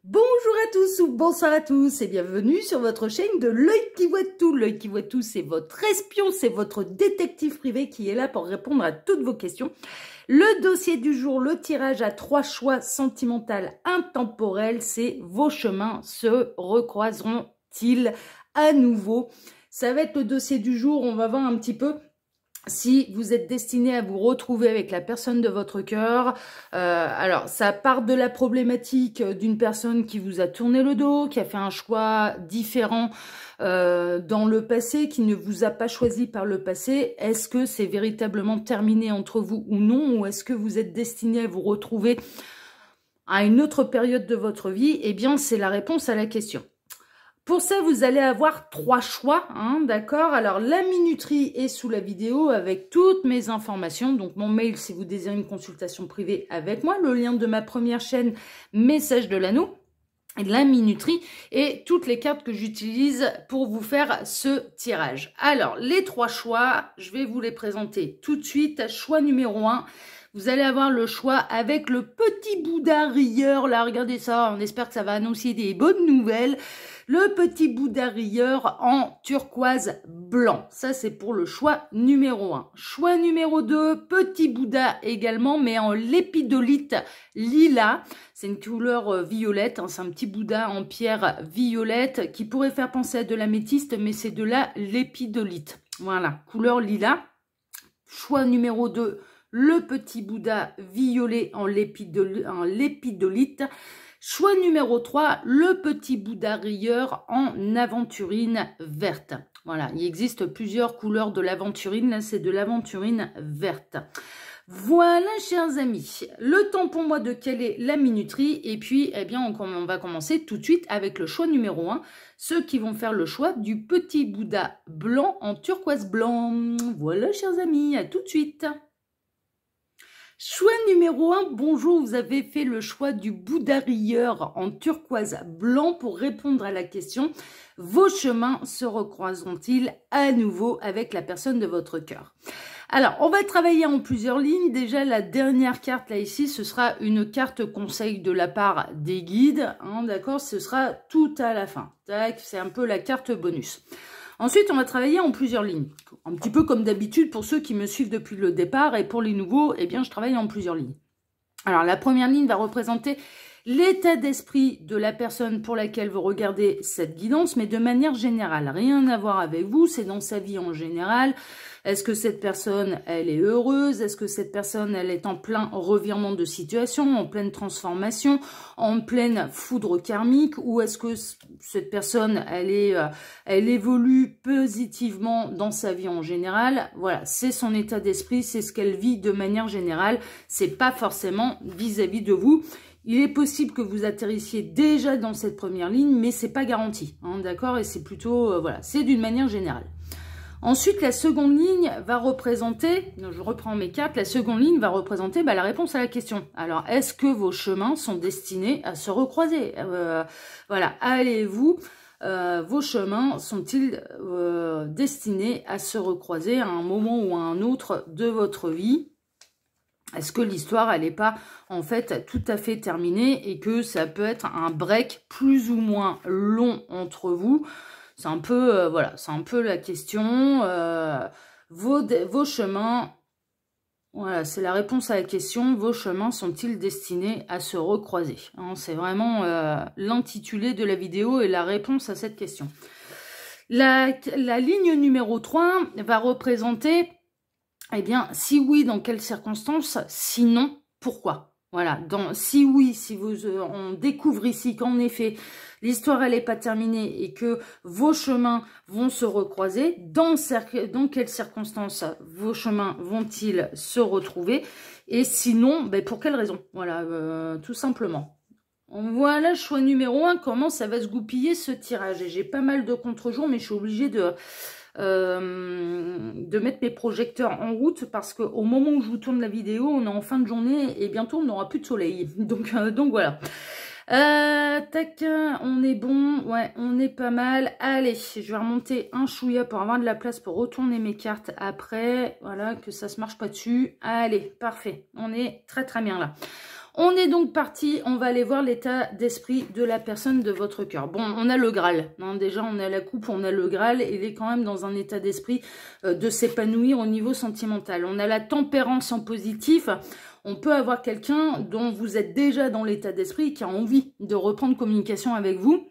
Bonjour à tous ou bonsoir à tous et bienvenue sur votre chaîne de l'œil qui voit tout. L'œil qui voit tout, c'est votre espion, c'est votre détective privé qui est là pour répondre à toutes vos questions. Le dossier du jour, le tirage à 3 choix sentimental intemporel, c'est vos chemins se recroiseront-ils à nouveau? Ça va être le dossier du jour, on va voir un petit peu si vous êtes destiné à vous retrouver avec la personne de votre cœur. Alors, ça part de la problématique d'une personne qui vous a tourné le dos, qui a fait un choix différent dans le passé, qui ne vous a pas choisi par le passé. Est-ce que c'est véritablement terminé entre vous ou non? Ou est-ce que vous êtes destiné à vous retrouver à une autre période de votre vie? Eh bien, c'est la réponse à la question. Pour ça, vous allez avoir 3 choix, hein, d'accord? Alors, la minuterie est sous la vidéo avec toutes mes informations. Donc, mon mail, si vous désirez une consultation privée avec moi, le lien de ma première chaîne, Message de l'anneau, la minuterie et toutes les cartes que j'utilise pour vous faire ce tirage. Alors, les 3 choix, je vais vous les présenter tout de suite. Choix numéro 1. Vous allez avoir le choix avec le petit Bouddha rieur. Là, regardez ça. On espère que ça va annoncer des bonnes nouvelles. Le petit Bouddha rieur en turquoise blanc. Ça, c'est pour le choix numéro 1. Choix numéro 2, petit Bouddha également, mais en lépidolite lilas. C'est une couleur violette. Hein, c'est un petit Bouddha en pierre violette qui pourrait faire penser à de l'améthyste, mais c'est de la lépidolite. Voilà, couleur lilas. Choix numéro 2. Le petit Bouddha violet en lépidolite. Choix numéro 3, le petit Bouddha rieur en aventurine verte. Voilà, il existe plusieurs couleurs de l'aventurine. Là, c'est de l'aventurine verte. Voilà, chers amis, le temps pour moi de caler la minuterie. Et puis, eh bien, on va commencer tout de suite avec le choix numéro 1. Ceux qui vont faire le choix du petit Bouddha blanc en turquoise blanc. Voilà, chers amis, à tout de suite. Choix numéro 1, bonjour, vous avez fait le choix du Bouddha rieur en turquoise blanc pour répondre à la question « Vos chemins se recroiseront-ils à nouveau avec la personne de votre cœur ?» Alors, on va travailler en plusieurs lignes. Déjà, la dernière carte là ici, ce sera une carte conseil de la part des guides. Hein, d'accord, ce sera tout à la fin. Tac, c'est un peu la carte bonus. Ensuite, on va travailler en plusieurs lignes. Un petit peu comme d'habitude pour ceux qui me suivent depuis le départ. Et pour les nouveaux, eh bien, je travaille en plusieurs lignes. Alors, la première ligne va représenter l'état d'esprit de la personne pour laquelle vous regardez cette guidance, mais de manière générale. Rien à voir avec vous, c'est dans sa vie en général. Est-ce que cette personne, elle est heureuse? Est-ce que cette personne, elle est en plein revirement de situation, en pleine transformation, en pleine foudre karmique? Ou est-ce que cette personne, elle évolue positivement dans sa vie en général? Voilà, c'est son état d'esprit, c'est ce qu'elle vit de manière générale. C'est pas forcément vis-à-vis de vous. Il est possible que vous atterrissiez déjà dans cette première ligne, mais c'est pas garanti, hein, d'accord? Et c'est plutôt, voilà, c'est d'une manière générale. Ensuite, la seconde ligne va représenter, je reprends mes cartes, la seconde ligne va représenter la réponse à la question. Alors, est-ce que vos chemins sont destinés à se recroiser? Voilà, allez-vous, vos chemins sont-ils destinés à se recroiser à un moment ou à un autre de votre vie? Est-ce que l'histoire, elle n'est pas en fait tout à fait terminée et que ça peut être un break plus ou moins long entre vous? C'est un peu, voilà, c'est un peu la question. Vos chemins, voilà, c'est la réponse à la question. Vos chemins sont-ils destinés à se recroiser? Hein, c'est vraiment l'intitulé de la vidéo et la réponse à cette question. La ligne numéro 3 va représenter... Eh bien, si oui, dans quelles circonstances? Sinon, pourquoi? Voilà, si oui, si on découvre ici qu'en effet, l'histoire, elle n'est pas terminée et que vos chemins vont se recroiser, dans quelles circonstances vos chemins vont-ils se retrouver? Et sinon, pour quelles raisons? Voilà, tout simplement. Voilà, choix numéro 1, comment ça va se goupiller ce tirage? Et j'ai pas mal de contre-jours, mais je suis obligée de mettre mes projecteurs en route parce qu'au moment où je vous tourne la vidéo, on est en fin de journée et bientôt on n'aura plus de soleil. Donc voilà. Tac, on est bon, ouais, on est pas mal. Allez, je vais remonter un chouïa pour avoir de la place pour retourner mes cartes après. Voilà, que ça se marche pas dessus. Allez, parfait, on est très très bien là. On est donc parti, on va aller voir l'état d'esprit de la personne de votre cœur. Bon, on a le Graal, hein, déjà on a la coupe, on a le Graal, il est quand même dans un état d'esprit de s'épanouir au niveau sentimental. On a la tempérance en positif, on peut avoir quelqu'un dont vous êtes déjà dans l'état d'esprit qui a envie de reprendre communication avec vous.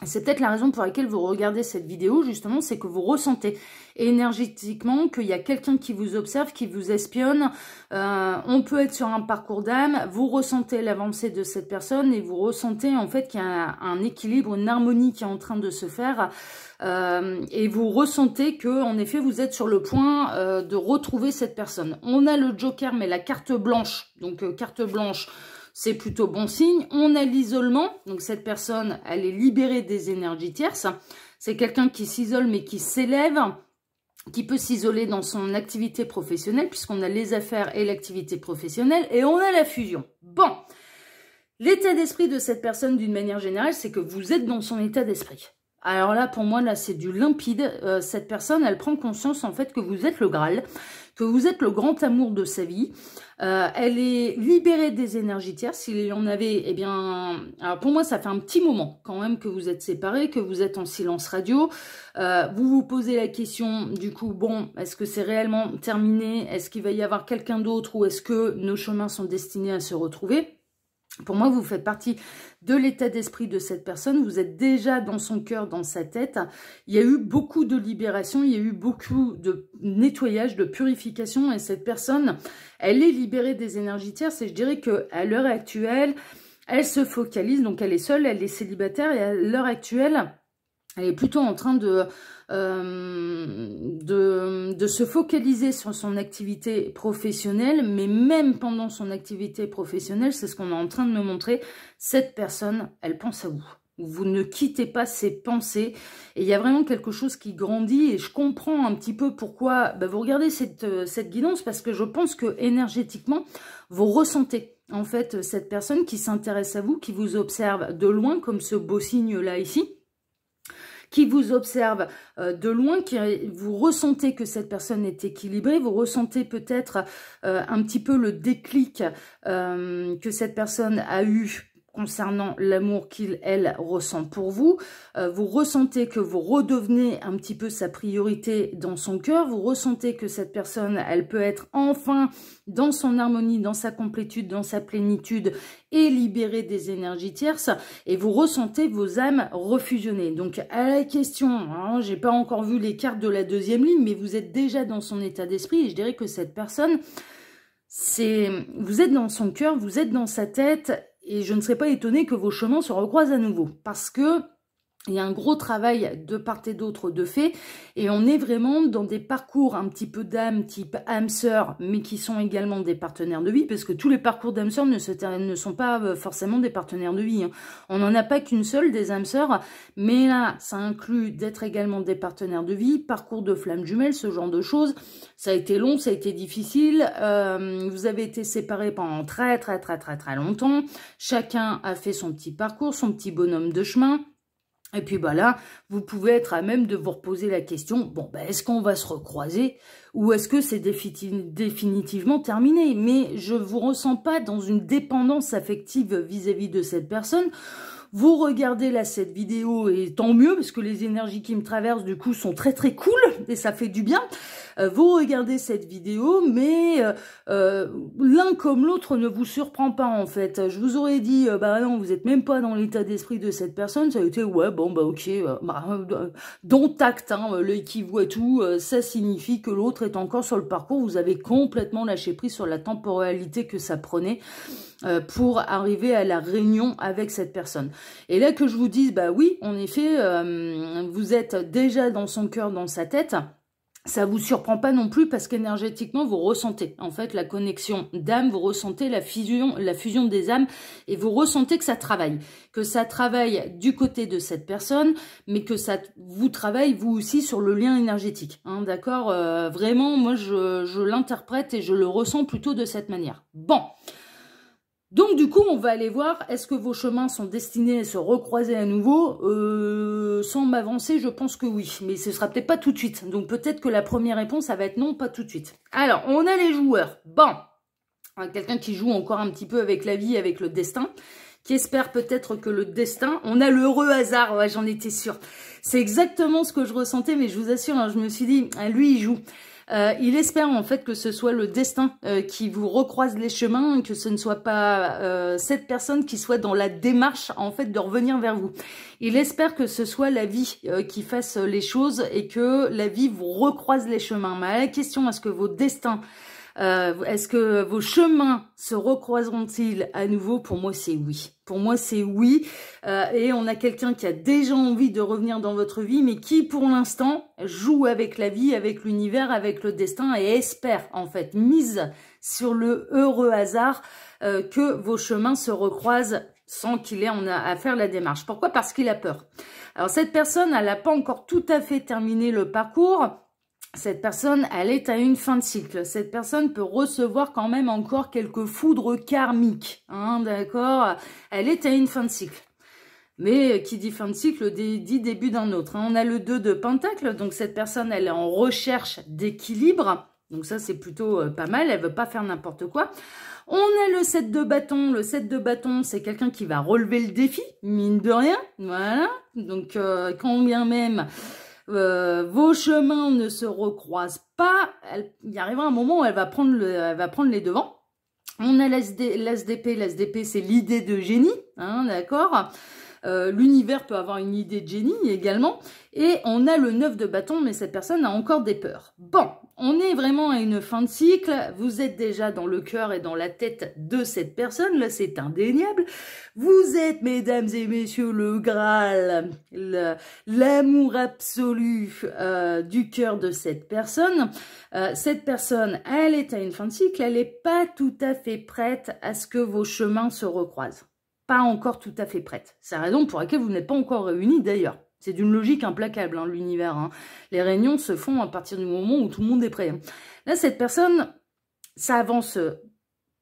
C'est peut-être la raison pour laquelle vous regardez cette vidéo, justement, c'est que vous ressentez énergétiquement qu'il y a quelqu'un qui vous observe, qui vous espionne. On peut être sur un parcours d'âme, vous ressentez l'avancée de cette personne et vous ressentez en fait qu'il y a un équilibre, une harmonie qui est en train de se faire. Et vous ressentez que, en effet, vous êtes sur le point de retrouver cette personne. On a le Joker, mais la carte blanche, donc carte blanche, c'est plutôt bon signe. On a l'isolement, donc cette personne, elle est libérée des énergies tierces. C'est quelqu'un qui s'isole mais qui s'élève, qui peut s'isoler dans son activité professionnelle, puisqu'on a les affaires et l'activité professionnelle, et on a la fusion. Bon, l'état d'esprit de cette personne, d'une manière générale, c'est que vous êtes dans son état d'esprit. Alors là, pour moi, là, c'est du limpide. Cette personne, elle prend conscience, en fait, que vous êtes le Graal, que vous êtes le grand amour de sa vie. Elle est libérée des énergies tierces. S'il y en avait, eh bien... Alors pour moi, ça fait un petit moment, quand même, que vous êtes séparés, que vous êtes en silence radio. Vous vous posez la question, du coup, bon, est-ce que c'est réellement terminé? Est-ce qu'il va y avoir quelqu'un d'autre? Ou est-ce que nos chemins sont destinés à se retrouver? Pour moi, vous faites partie de l'état d'esprit de cette personne. Vous êtes déjà dans son cœur, dans sa tête. Il y a eu beaucoup de libération, il y a eu beaucoup de nettoyage, de purification. Et cette personne, elle est libérée des énergies tierces. Et je dirais qu'à l'heure actuelle, elle se focalise. Donc, elle est seule, elle est célibataire. Et à l'heure actuelle, elle est plutôt en train de se focaliser sur son activité professionnelle, mais même pendant son activité professionnelle, c'est ce qu'on est en train de me montrer, cette personne, elle pense à vous. Vous ne quittez pas ses pensées, et il y a vraiment quelque chose qui grandit, et je comprends un petit peu pourquoi vous regardez cette guidance, parce que je pense que énergétiquement, vous ressentez en fait cette personne qui s'intéresse à vous, qui vous observe de loin, comme ce beau signe-là ici, qui vous observe de loin, vous ressentez que cette personne est équilibrée, vous ressentez peut-être un petit peu le déclic que cette personne a eu concernant l'amour elle ressent pour vous. Vous ressentez que vous redevenez un petit peu sa priorité dans son cœur. Vous ressentez que cette personne, elle peut être enfin dans son harmonie, dans sa complétude, dans sa plénitude et libérée des énergies tierces. Et vous ressentez vos âmes refusionner. Donc, à la question, hein, j'ai pas encore vu les cartes de la deuxième ligne, mais vous êtes déjà dans son état d'esprit. Et je dirais que cette personne, vous êtes dans son cœur, vous êtes dans sa tête. Et je ne serais pas étonnée que vos chemins se recroisent à nouveau. Parce que il y a un gros travail de part et d'autre de fait. Et on est vraiment dans des parcours un petit peu d'âme, type âme sœur, mais qui sont également des partenaires de vie. Parce que tous les parcours d'âme sœur ne sont pas forcément des partenaires de vie. Hein. On n'en a pas qu'une seule, des âmes sœurs. Mais là, ça inclut d'être également des partenaires de vie, parcours de flammes jumelles, ce genre de choses. Ça a été long, ça a été difficile. Vous avez été séparés pendant très longtemps. Chacun a fait son petit parcours, son petit bonhomme de chemin. Et puis là, vous pouvez être à même de vous reposer la question, bon, est-ce qu'on va se recroiser ou est-ce que c'est définitivement terminé? Mais je ne vous ressens pas dans une dépendance affective vis-à-vis de cette personne. Vous regardez là cette vidéo et tant mieux parce que les énergies qui me traversent du coup sont très cool et ça fait du bien. Vous regardez cette vidéo mais l'un comme l'autre ne vous surprend pas en fait. Je vous aurais dit non vous êtes même pas dans l'état d'esprit de cette personne, ça a été ouais bon ok dont tact hein, l'œil qui voit tout, ça signifie que l'autre est encore sur le parcours, vous avez complètement lâché prise sur la temporalité que ça prenait pour arriver à la réunion avec cette personne. Et là que je vous dise, oui, en effet, vous êtes déjà dans son cœur, dans sa tête, ça vous surprend pas non plus parce qu'énergétiquement, vous ressentez en fait la connexion d'âme, vous ressentez la fusion des âmes et vous ressentez que ça travaille du côté de cette personne, mais que ça vous travaille vous aussi sur le lien énergétique. Hein, d'accord, vraiment, moi, je l'interprète et je le ressens plutôt de cette manière. Bon. Donc du coup, on va aller voir, est-ce que vos chemins sont destinés à se recroiser à nouveau? Sans m'avancer, je pense que oui, mais ce sera peut-être pas tout de suite. Donc peut-être que la première réponse, ça va être non, pas tout de suite. Alors, on a les joueurs. Bon, quelqu'un qui joue encore un petit peu avec la vie, avec le destin, qui espère peut-être que le destin, on a l'heureux hasard, ouais, j'en étais sûre. C'est exactement ce que je ressentais, mais je vous assure, hein, je me suis dit, ah, lui, il joue. Il espère en fait que ce soit le destin qui vous recroise les chemins, que ce ne soit pas cette personne qui soit dans la démarche en fait de revenir vers vous. Il espère que ce soit la vie qui fasse les choses et que la vie vous recroise les chemins. Mais à la question, est-ce que vos destins, est-ce que vos chemins se recroiseront-ils à nouveau? Pour moi, c'est oui. Pour moi, c'est oui. Et on a quelqu'un qui a déjà envie de revenir dans votre vie, mais qui, pour l'instant, joue avec la vie, avec l'univers, avec le destin et espère, en fait, mise sur le heureux hasard que vos chemins se recroisent sans qu'il ait à faire la démarche. Pourquoi? Parce qu'il a peur. Alors, cette personne, elle n'a pas encore tout à fait terminé le parcours. Cette personne, elle est à une fin de cycle. Cette personne peut recevoir quand même encore quelques foudres karmiques. Hein, d'accord? Elle est à une fin de cycle. Mais qui dit fin de cycle, dit début d'un autre. Hein. On a le 2 de Pentacle. Donc cette personne, elle est en recherche d'équilibre. Donc ça, c'est plutôt pas mal. Elle veut pas faire n'importe quoi. On a le 7 de bâton. Le 7 de bâton, c'est quelqu'un qui va relever le défi, mine de rien. Voilà. Donc quand bien même... vos chemins ne se recroisent pas, il y arrivera un moment où elle va prendre les devants. On a l'ASDP, l'ASDP c'est l'idée de génie, hein, d'accord. L'univers peut avoir une idée de génie également. Et on a le 9 de bâton, mais cette personne a encore des peurs. Bon, on est vraiment à une fin de cycle. Vous êtes déjà dans le cœur et dans la tête de cette personne. Là, c'est indéniable. Vous êtes, mesdames et messieurs, le Graal, l'amour absolu du cœur de cette personne. Cette personne, elle est à une fin de cycle. Elle n'est pas tout à fait prête à ce que vos chemins se recroisent. Pas encore tout à fait prête. C'est la raison pour laquelle vous n'êtes pas encore réunis d'ailleurs. C'est d'une logique implacable, hein, l'univers. Hein. Les réunions se font à partir du moment où tout le monde est prêt. Hein. Là, cette personne, ça avance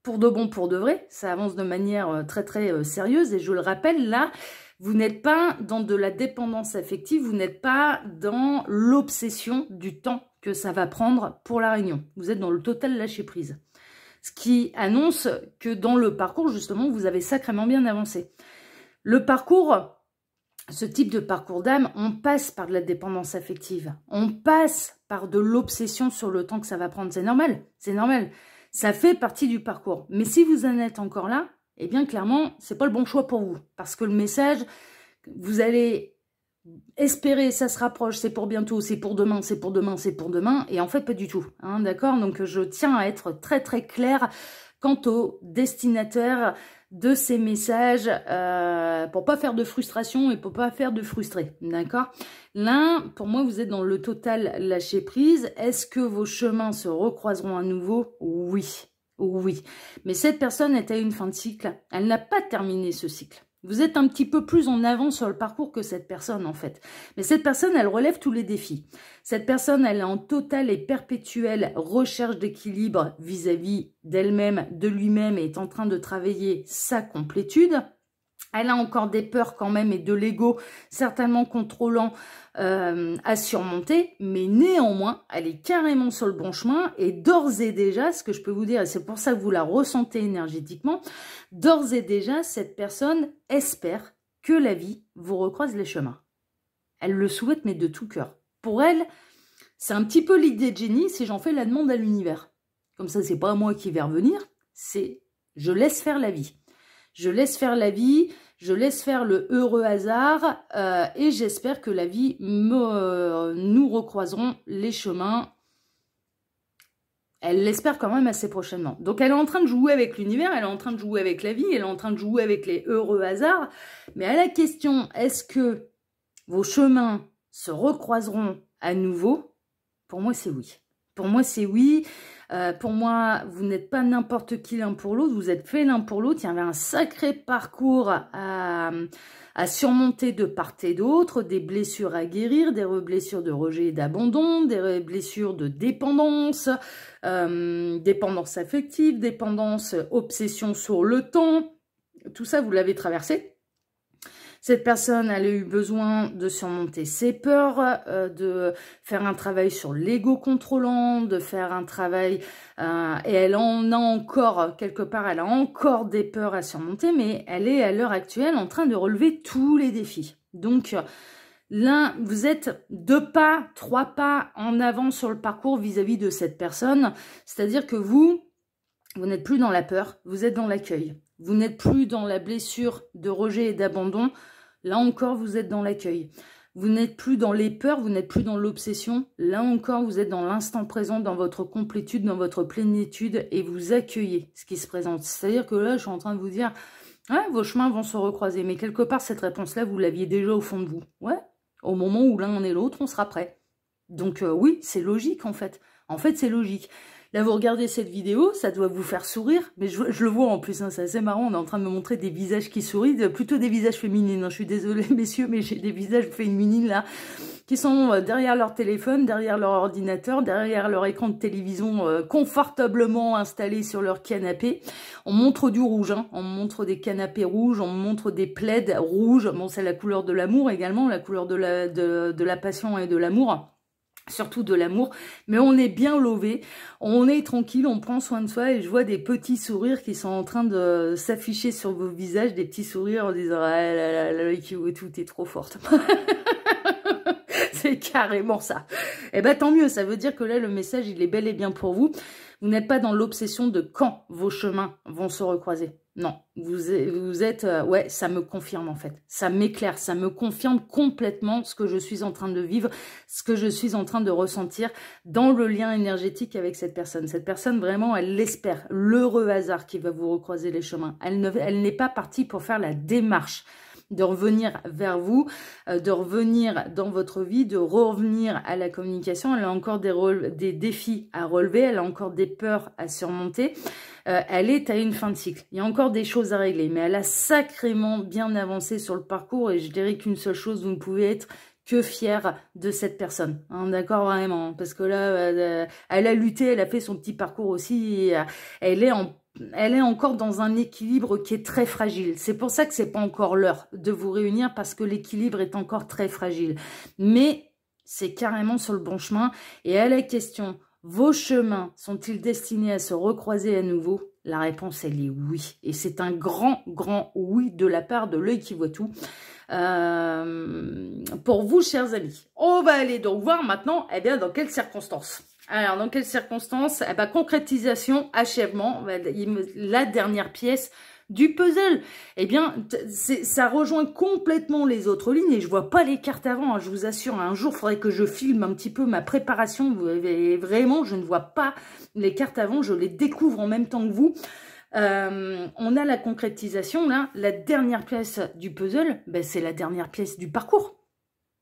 pour de bon, pour de vrai. Ça avance de manière très, très sérieuse. Et je le rappelle, là, vous n'êtes pas dans de la dépendance affective. Vous n'êtes pas dans l'obsession du temps que ça va prendre pour la réunion. Vous êtes dans le total lâcher-prise. Ce qui annonce que dans le parcours, justement, vous avez sacrément bien avancé. Le parcours, ce type de parcours d'âme, on passe par de la dépendance affective. On passe par de l'obsession sur le temps que ça va prendre. C'est normal, c'est normal. Ça fait partie du parcours. Mais si vous en êtes encore là, eh bien, clairement, c'est pas le bon choix pour vous. Parce que le message, vous allez... espérer, ça se rapproche, c'est pour bientôt, c'est pour demain, c'est pour demain, c'est pour demain. Et en fait, pas du tout. Hein, d'accord? Donc, je tiens à être très, très claire quant au destinataire de ces messages pour pas faire de frustration et pour pas faire de frustré. D'accord? Là, pour moi, vous êtes dans le total lâcher prise. Est-ce que vos chemins se recroiseront à nouveau? Oui. Oui. Mais cette personne est à une fin de cycle. Elle n'a pas terminé ce cycle. Vous êtes un petit peu plus en avant sur le parcours que cette personne, en fait. Mais cette personne, elle relève tous les défis. Cette personne, elle est en totale et perpétuelle recherche d'équilibre vis-à-vis d'elle-même, de lui-même, et est en train de travailler sa complétude. Elle a encore des peurs quand même et de l'ego certainement contrôlant à surmonter, mais néanmoins, elle est carrément sur le bon chemin et d'ores et déjà, ce que je peux vous dire, et c'est pour ça que vous la ressentez énergétiquement, d'ores et déjà, cette personne espère que la vie vous recroise les chemins. Elle le souhaite, mais de tout cœur. Pour elle, c'est un petit peu l'idée de génie si j'en fais la demande à l'univers. Comme ça, c'est pas moi qui vais revenir, c'est je laisse faire la vie. Je laisse faire la vie, je laisse faire le heureux hasard et j'espère que la vie nous recroiserons les chemins. Elle l'espère quand même assez prochainement. Donc elle est en train de jouer avec l'univers, elle est en train de jouer avec la vie, elle est en train de jouer avec les heureux hasards. Mais à la question, est-ce que vos chemins se recroiseront à nouveau? Pour moi, c'est oui. Pour moi, c'est oui. Pour moi, vous n'êtes pas n'importe qui l'un pour l'autre, vous êtes fait l'un pour l'autre. Il y avait un sacré parcours à surmonter de part et d'autre, des blessures à guérir, des blessures de rejet et d'abandon, des blessures de dépendance, dépendance affective, dépendance, obsession sur le temps. Tout ça, vous l'avez traversé. Cette personne, elle a eu besoin de surmonter ses peurs, de faire un travail sur l'ego contrôlant, de faire un travail... et elle en a encore, quelque part, elle a encore des peurs à surmonter, mais elle est à l'heure actuelle en train de relever tous les défis. Donc, là, vous êtes 2 pas, 3 pas en avant sur le parcours vis-à-vis de cette personne. C'est-à-dire que vous n'êtes plus dans la peur, vous êtes dans l'accueil. Vous n'êtes plus dans la blessure de rejet et d'abandon. Là encore, vous êtes dans l'accueil. Vous n'êtes plus dans les peurs, vous n'êtes plus dans l'obsession. Là encore, vous êtes dans l'instant présent, dans votre complétude, dans votre plénitude et vous accueillez ce qui se présente. C'est-à-dire que là, je suis en train de vous dire, ouais, vos chemins vont se recroiser. Mais quelque part, cette réponse-là, vous l'aviez déjà au fond de vous. Ouais, au moment où l'un et l'autre, on sera prêt. Donc oui, c'est logique en fait. En fait, c'est logique. Là, vous regardez cette vidéo, ça doit vous faire sourire, mais je le vois en plus, hein, c'est assez marrant, on est en train de me montrer des visages qui sourient, plutôt des visages féminines, hein. Je suis désolée messieurs, mais j'ai des visages féminines là, qui sont derrière leur téléphone, derrière leur ordinateur, derrière leur écran de télévision confortablement installé sur leur canapé. On montre du rouge, hein. On montre des canapés rouges, on montre des plaids rouges, bon c'est la couleur de l'amour également, la couleur de la passion et de l'amour. Surtout de l'amour, mais on est bien lové, on est tranquille, on prend soin de soi et je vois des petits sourires qui sont en train de s'afficher sur vos visages, des petits sourires en disant « Ah là là, l'œil qui voit tout, t'es trop forte ». C'est carrément ça. Eh ben tant mieux, ça veut dire que là le message il est bel et bien pour vous. Vous n'êtes pas dans l'obsession de quand vos chemins vont se recroiser. Non, vous êtes ouais, ça me confirme en fait. Ça m'éclaire, ça me confirme complètement ce que je suis en train de vivre, ce que je suis en train de ressentir dans le lien énergétique avec cette personne. Cette personne, vraiment, elle l'espère. L'heureux hasard qui va vous recroiser les chemins. Elle n'est pas partie pour faire la démarche de revenir vers vous, de revenir dans votre vie, de revenir à la communication. Elle a encore des défis à relever, elle a encore des peurs à surmonter. Elle est à une fin de cycle. Il y a encore des choses à régler, mais elle a sacrément bien avancé sur le parcours et je dirais qu'une seule chose, vous ne pouvez être que fière de cette personne. Hein, d'accord, vraiment, parce que là, elle a lutté, elle a fait son petit parcours aussi, et elle est encore dans un équilibre qui est très fragile. C'est pour ça que c'est pas encore l'heure de vous réunir parce que l'équilibre est encore très fragile. Mais c'est carrément sur le bon chemin. Et à la question, vos chemins sont-ils destinés à se recroiser à nouveau? La réponse, elle est oui. Et c'est un grand, grand oui de la part de l'œil qui voit tout. Pour vous, chers amis. On va aller donc voir maintenant, eh bien, dans quelles circonstances. Alors, dans quelles circonstances? Eh ben, concrétisation, achèvement, la dernière pièce du puzzle. Eh bien, ça rejoint complètement les autres lignes et je vois pas les cartes avant. Hein, je vous assure, un jour, il faudrait que je filme un petit peu ma préparation. Et vraiment, je ne vois pas les cartes avant, je les découvre en même temps que vous. On a la concrétisation, là, la dernière pièce du puzzle, ben, c'est la dernière pièce du parcours.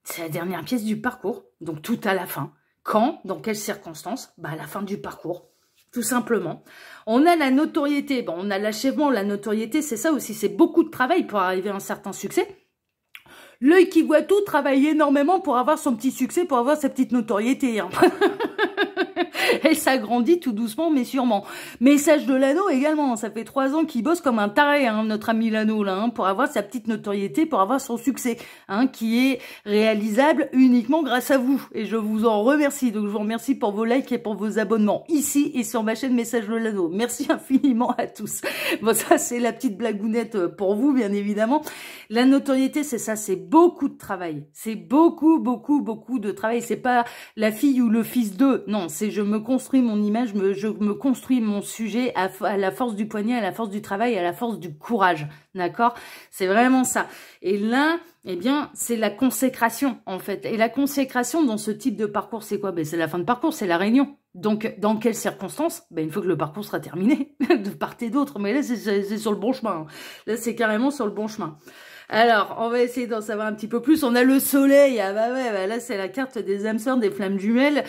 C'est la dernière pièce du parcours, donc tout à la fin. Quand? Dans quelles circonstances? Bah, à la fin du parcours, tout simplement. On a la notoriété, bon, on a l'achèvement, la notoriété, c'est ça aussi, c'est beaucoup de travail pour arriver à un certain succès. L'œil qui voit tout travaille énormément pour avoir son petit succès, pour avoir sa petite notoriété. Hein. Elle s'agrandit tout doucement, mais sûrement. Message de Lano également. Ça fait 3 ans qu'il bosse comme un taré, hein, notre ami Lano, là, hein, pour avoir sa petite notoriété, pour avoir son succès, hein, qui est réalisable uniquement grâce à vous. Et je vous en remercie. Donc, je vous remercie pour vos likes et pour vos abonnements ici et sur ma chaîne Message de Lano. Merci infiniment à tous. Bon, ça, c'est la petite blagounette pour vous, bien évidemment. La notoriété, c'est ça, c'est beaucoup de travail. C'est beaucoup, beaucoup, beaucoup de travail. C'est pas la fille ou le fils d'eux. Non, c'est je me construis mon image, je me construis mon sujet à la force du poignet, à la force du travail, à la force du courage. D'accord? C'est vraiment ça. Et là, eh bien, c'est la consécration, en fait. Et la consécration dans ce type de parcours, c'est quoi? Ben, c'est la fin de parcours, c'est la réunion. Donc, dans quelles circonstances? Ben, il faut que le parcours sera terminé, de part et d'autre. Mais là, c'est sur le bon chemin. Là, c'est carrément sur le bon chemin. Alors, on va essayer d'en savoir un petit peu plus. On a le soleil. Ah bah ouais, bah là, c'est la carte des âmes sœurs, des flammes jumelles.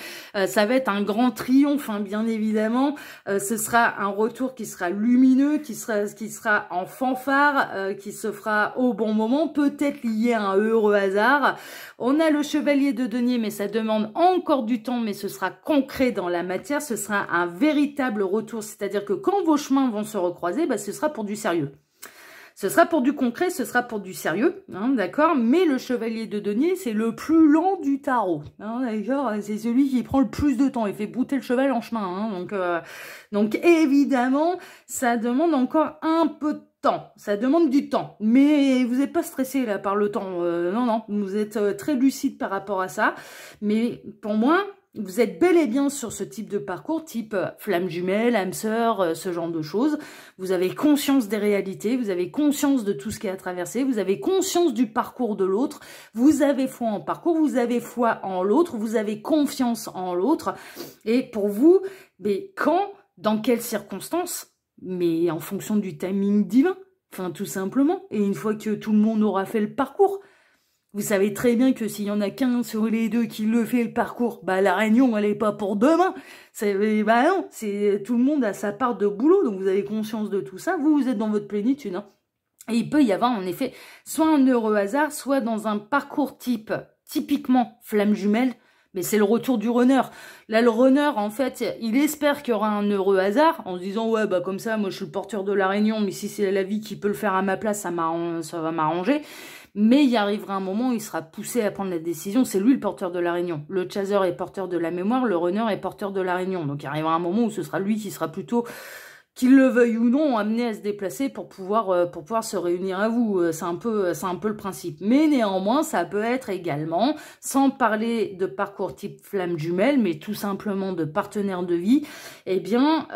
Ça va être un grand triomphe, hein, bien évidemment. Ce sera un retour qui sera lumineux, qui sera en fanfare, qui se fera au bon moment, peut-être lié à un heureux hasard. On a le chevalier de denier, mais ça demande encore du temps, mais ce sera concret dans la matière. Ce sera un véritable retour, c'est-à-dire que quand vos chemins vont se recroiser, bah, ce sera pour du sérieux. Ce sera pour du concret, ce sera pour du sérieux, hein, d'accord? Mais le chevalier de denier, c'est le plus lent du tarot, hein, d'accord? C'est celui qui prend le plus de temps, il fait brouter le cheval en chemin, hein, donc évidemment, ça demande encore un peu de temps, ça demande du temps, mais vous n'êtes pas stressé là par le temps, non, vous êtes très lucide par rapport à ça, mais pour moi, vous êtes bel et bien sur ce type de parcours, type flamme jumelle, âme sœur, ce genre de choses. Vous avez conscience des réalités, vous avez conscience de tout ce qui est à traverser, vous avez conscience du parcours de l'autre, vous avez foi en parcours, vous avez foi en l'autre, vous avez confiance en l'autre. Et pour vous, mais quand, dans quelles circonstances, mais en fonction du timing divin, enfin tout simplement. Et une fois que tout le monde aura fait le parcours, vous savez très bien que s'il y en a qu'un sur les deux qui le fait le parcours, bah la réunion elle est pas pour demain. Bah non, c'est tout le monde a sa part de boulot, donc vous avez conscience de tout ça. Vous êtes dans votre plénitude. Hein. Et il peut y avoir en effet soit un heureux hasard, soit dans un parcours typiquement flamme jumelle. Mais c'est le retour du runner. Là, le runner, en fait, il espère qu'il y aura un heureux hasard, en se disant, ouais, bah comme ça, moi je suis le porteur de la réunion, mais si c'est la vie qui peut le faire à ma place, ça va m'arranger. Mais il y arrivera un moment où il sera poussé à prendre la décision. C'est lui le porteur de la réunion. Le chaser est porteur de la mémoire, le runner est porteur de la réunion. Donc il arrivera un moment où ce sera lui qui sera plutôt, qu'il le veuille ou non, amené à se déplacer pour pouvoir se réunir à vous. C'est un peu le principe. Mais néanmoins, ça peut être également, sans parler de parcours type flamme jumelle, mais tout simplement de partenaire de vie, eh bien,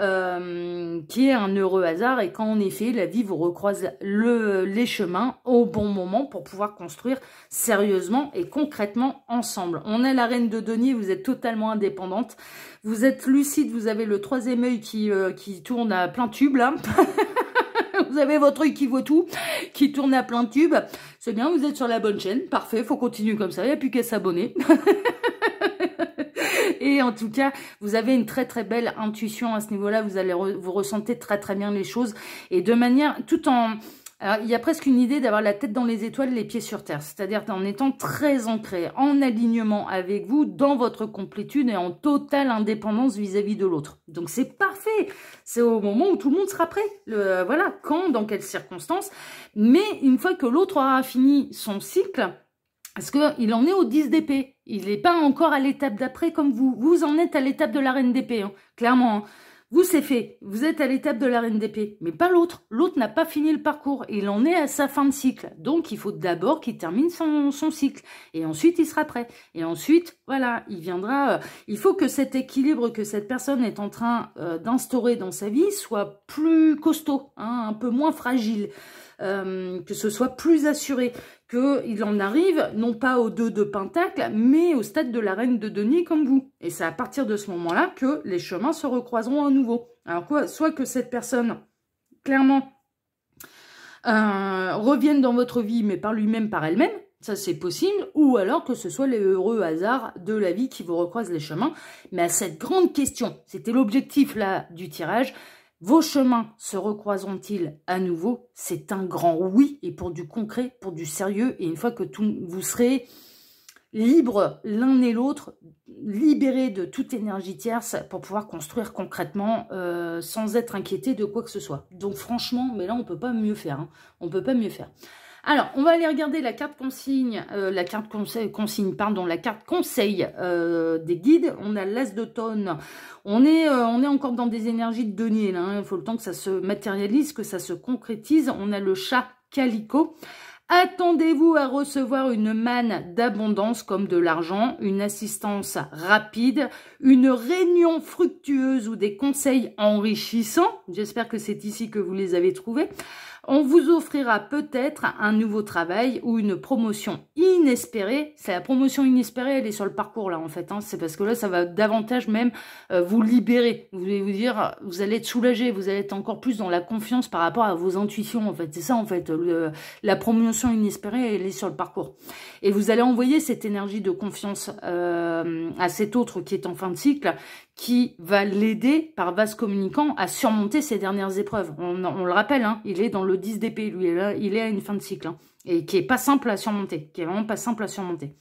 qui est un heureux hasard et quand en effet, la vie vous recroise les chemins au bon moment pour pouvoir construire sérieusement et concrètement ensemble. On a la reine de denier, vous êtes totalement indépendante. Vous êtes lucide, vous avez le troisième œil qui tourne à plein tube, là. Vous avez votre œil qui voit tout, qui tourne à plein tube. C'est bien, vous êtes sur la bonne chaîne. Parfait, faut continuer comme ça, il n'y a plus qu'à s'abonner. Et en tout cas, vous avez une très très belle intuition à ce niveau-là. Vous ressentez très très bien les choses. Et de manière, alors, il y a presque une idée d'avoir la tête dans les étoiles, les pieds sur terre. C'est-à-dire en étant très ancré, en alignement avec vous, dans votre complétude et en totale indépendance vis-à-vis de l'autre. Donc, c'est parfait. C'est au moment où tout le monde sera prêt. Voilà, quand, dans quelles circonstances. Mais une fois que l'autre aura fini son cycle, parce qu'il en est au 10 d'épée. Il n'est pas encore à l'étape d'après comme vous. Vous en êtes à l'étape de la reine d'épée, hein, clairement. Hein. Vous, c'est fait. Vous êtes à l'étape de la reine d'épée, mais pas l'autre. L'autre n'a pas fini le parcours. Il en est à sa fin de cycle. Donc, il faut d'abord qu'il termine son cycle. Et ensuite, il sera prêt. Et ensuite, voilà, il viendra... il faut que cet équilibre que cette personne est en train d'instaurer dans sa vie soit plus costaud, hein, un peu moins fragile. Que ce soit plus assuré, qu'il en arrive, non pas au 2 de pentacle, mais au stade de la reine de denier comme vous. Et c'est à partir de ce moment-là que les chemins se recroiseront à nouveau. Alors quoi, soit que cette personne, clairement, revienne dans votre vie, mais par lui-même, par elle-même, ça c'est possible, ou alors que ce soit les heureux hasards de la vie qui vous recroisent les chemins. Mais à cette grande question, c'était l'objectif là du tirage, vos chemins se recroiseront-ils à nouveau? C'est un grand oui, et pour du concret, pour du sérieux, et une fois que vous serez libres l'un et l'autre, libérés de toute énergie tierce pour pouvoir construire concrètement sans être inquiété de quoi que ce soit. Donc franchement, mais là on peut pas mieux faire, hein. On peut pas mieux faire. Alors, on va aller regarder la carte consigne, la carte conseil des guides. On a l'as d'automne. On est encore dans des énergies de denier, là, hein. Il faut le temps que ça se matérialise, que ça se concrétise. On a le chat calico. Attendez-vous à recevoir une manne d'abondance comme de l'argent, une assistance rapide, une réunion fructueuse ou des conseils enrichissants. J'espère que c'est ici que vous les avez trouvés. On vous offrira peut-être un nouveau travail ou une promotion inespérée. C'est la promotion inespérée, elle est sur le parcours là en fait. Hein. C'est parce que là, ça va davantage même vous libérer. Vous allez vous dire, vous allez être soulagé, vous allez être encore plus dans la confiance par rapport à vos intuitions en fait. C'est ça en fait, la promotion inespérée, elle est sur le parcours. Et vous allez envoyer cette énergie de confiance à cet autre qui est en fin de cycle, qui va l'aider par vase communicant à surmonter ses dernières épreuves. On le rappelle, hein, il est dans le 10 d'épée, lui, il est à une fin de cycle, hein, et qui est pas simple à surmonter, qui est vraiment pas simple à surmonter.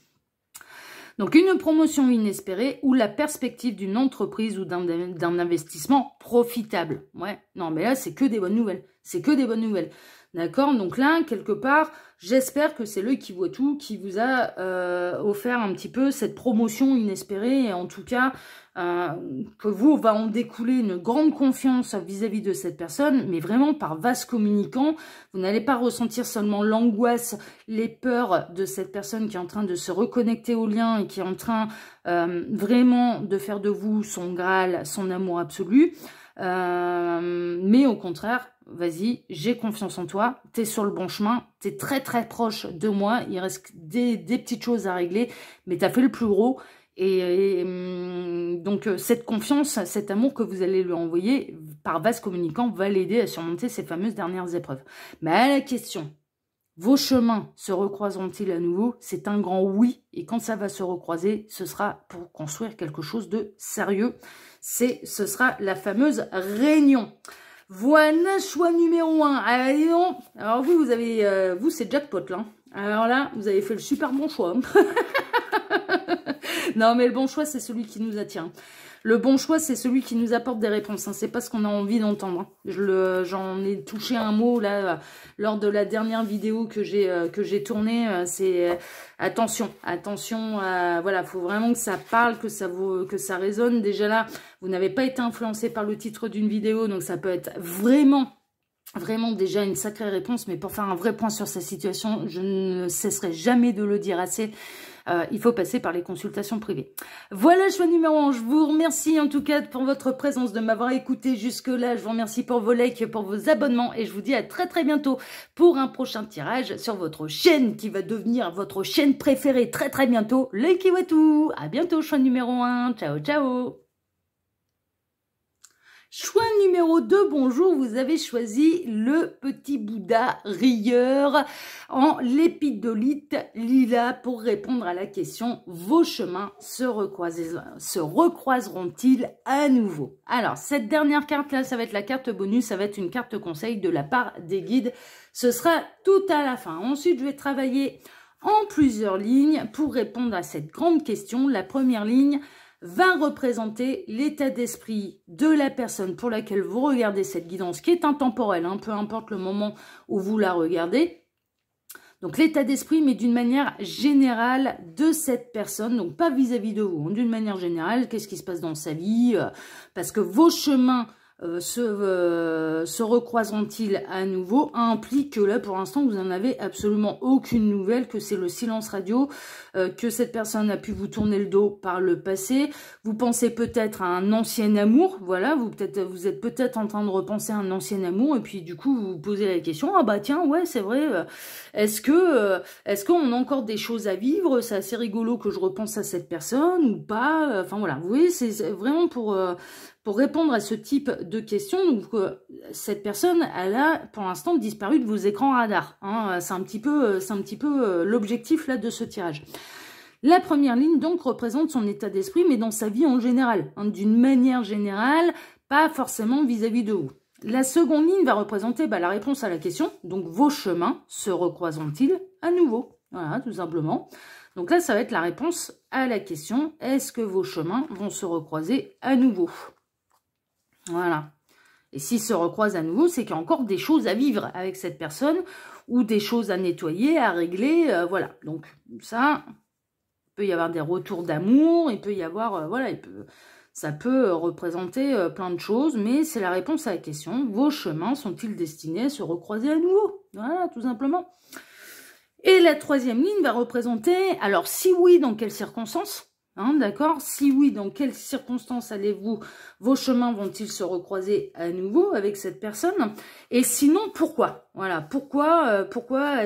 Donc une promotion inespérée ou la perspective d'une entreprise ou d'un investissement profitable. Ouais, non mais là c'est que des bonnes nouvelles, c'est que des bonnes nouvelles. D'accord? Donc là, quelque part, j'espère que c'est l'œil qui voit tout qui vous a offert un petit peu cette promotion inespérée et en tout cas, que vous va en découler une grande confiance vis-à-vis de cette personne, mais vraiment par vase communicant. Vous n'allez pas ressentir seulement l'angoisse, les peurs de cette personne qui est en train de se reconnecter au lien et qui est en train vraiment de faire de vous son Graal, son amour absolu. Mais au contraire, vas-y, j'ai confiance en toi, t'es sur le bon chemin, t'es très très proche de moi, il reste des petites choses à régler, mais t'as fait le plus gros. Donc cette confiance, cet amour que vous allez lui envoyer par vase communicant va l'aider à surmonter ces fameuses dernières épreuves. Mais à la question, vos chemins se recroiseront-ils à nouveau? C'est un grand oui, et quand ça va se recroiser, ce sera pour construire quelque chose de sérieux. Ce sera la fameuse réunion. Voilà, choix numéro 1. Allez, non. Alors vous avez, vous c'est jackpot là. Alors là, vous avez fait le super bon choix. Non, mais le bon choix, c'est celui qui nous attire. Le bon choix, c'est celui qui nous apporte des réponses. Hein. C'est pas ce qu'on a envie d'entendre. J'en ai touché un mot là lors de la dernière vidéo que j'ai tournée. C'est attention. Voilà, faut vraiment que ça parle, que ça résonne. Déjà là, vous n'avez pas été influencé par le titre d'une vidéo, donc ça peut être vraiment déjà une sacrée réponse, mais pour faire un vrai point sur sa situation, je ne cesserai jamais de le dire assez. Il faut passer par les consultations privées. Voilà, choix numéro 1. Je vous remercie en tout cas pour votre présence, de m'avoir écouté jusque-là. Je vous remercie pour vos likes, pour vos abonnements et je vous dis à très très bientôt pour un prochain tirage sur votre chaîne qui va devenir votre chaîne préférée très très bientôt, l'œil qui voit tout. À bientôt, choix numéro 1. Ciao, ciao. Choix numéro 2, bonjour, vous avez choisi le petit Bouddha rieur en lépidolite lila pour répondre à la question, vos chemins se recroiseront-ils à nouveau? Alors, cette dernière carte là, ça va être la carte bonus, ça va être une carte conseil de la part des guides. Ce sera tout à la fin. Ensuite, je vais travailler en plusieurs lignes pour répondre à cette grande question. La première ligne va représenter l'état d'esprit de la personne pour laquelle vous regardez cette guidance, qui est intemporelle, hein, peu importe le moment où vous la regardez. Donc l'état d'esprit, mais d'une manière générale de cette personne, donc pas vis-à-vis de vous, hein, d'une manière générale, qu'est-ce qui se passe dans sa vie, parce que vos chemins se recroiseront-ils à nouveau, implique que là pour l'instant vous n'en avez absolument aucune nouvelle, que c'est le silence radio, que cette personne a pu vous tourner le dos par le passé. Vous pensez peut-être à un ancien amour, voilà, vous êtes peut-être en train de repenser à un ancien amour et puis du coup vous vous posez la question, ah bah tiens ouais c'est vrai, est-ce qu'on a encore des choses à vivre, c'est assez rigolo que je repense à cette personne ou pas, enfin voilà, vous voyez, c'est vraiment pour répondre à ce type de questions. Donc, cette personne, elle a pour l'instant disparu de vos écrans radars. Hein. C'est un petit peu l'objectif là de ce tirage. La première ligne donc représente son état d'esprit, mais dans sa vie en général, hein, d'une manière générale, pas forcément vis-à-vis de vous. La seconde ligne va représenter la réponse à la question. Donc, vos chemins se recroiseront-ils à nouveau? Voilà, tout simplement. Donc là, ça va être la réponse à la question. Est-ce que vos chemins vont se recroiser à nouveau? Voilà. Et s'ils se recroisent à nouveau, c'est qu'il y a encore des choses à vivre avec cette personne ou des choses à nettoyer, à régler. Voilà. Donc ça, il peut y avoir des retours d'amour, il peut y avoir, voilà, ça peut représenter plein de choses, mais c'est la réponse à la question. Vos chemins sont-ils destinés à se recroiser à nouveau? Voilà, tout simplement. Et la troisième ligne va représenter, alors si oui, dans quelles circonstances? Hein, d'accord? Si oui, dans quelles circonstances vos chemins vont-ils se recroiser à nouveau avec cette personne? Et sinon, pourquoi? Voilà, pourquoi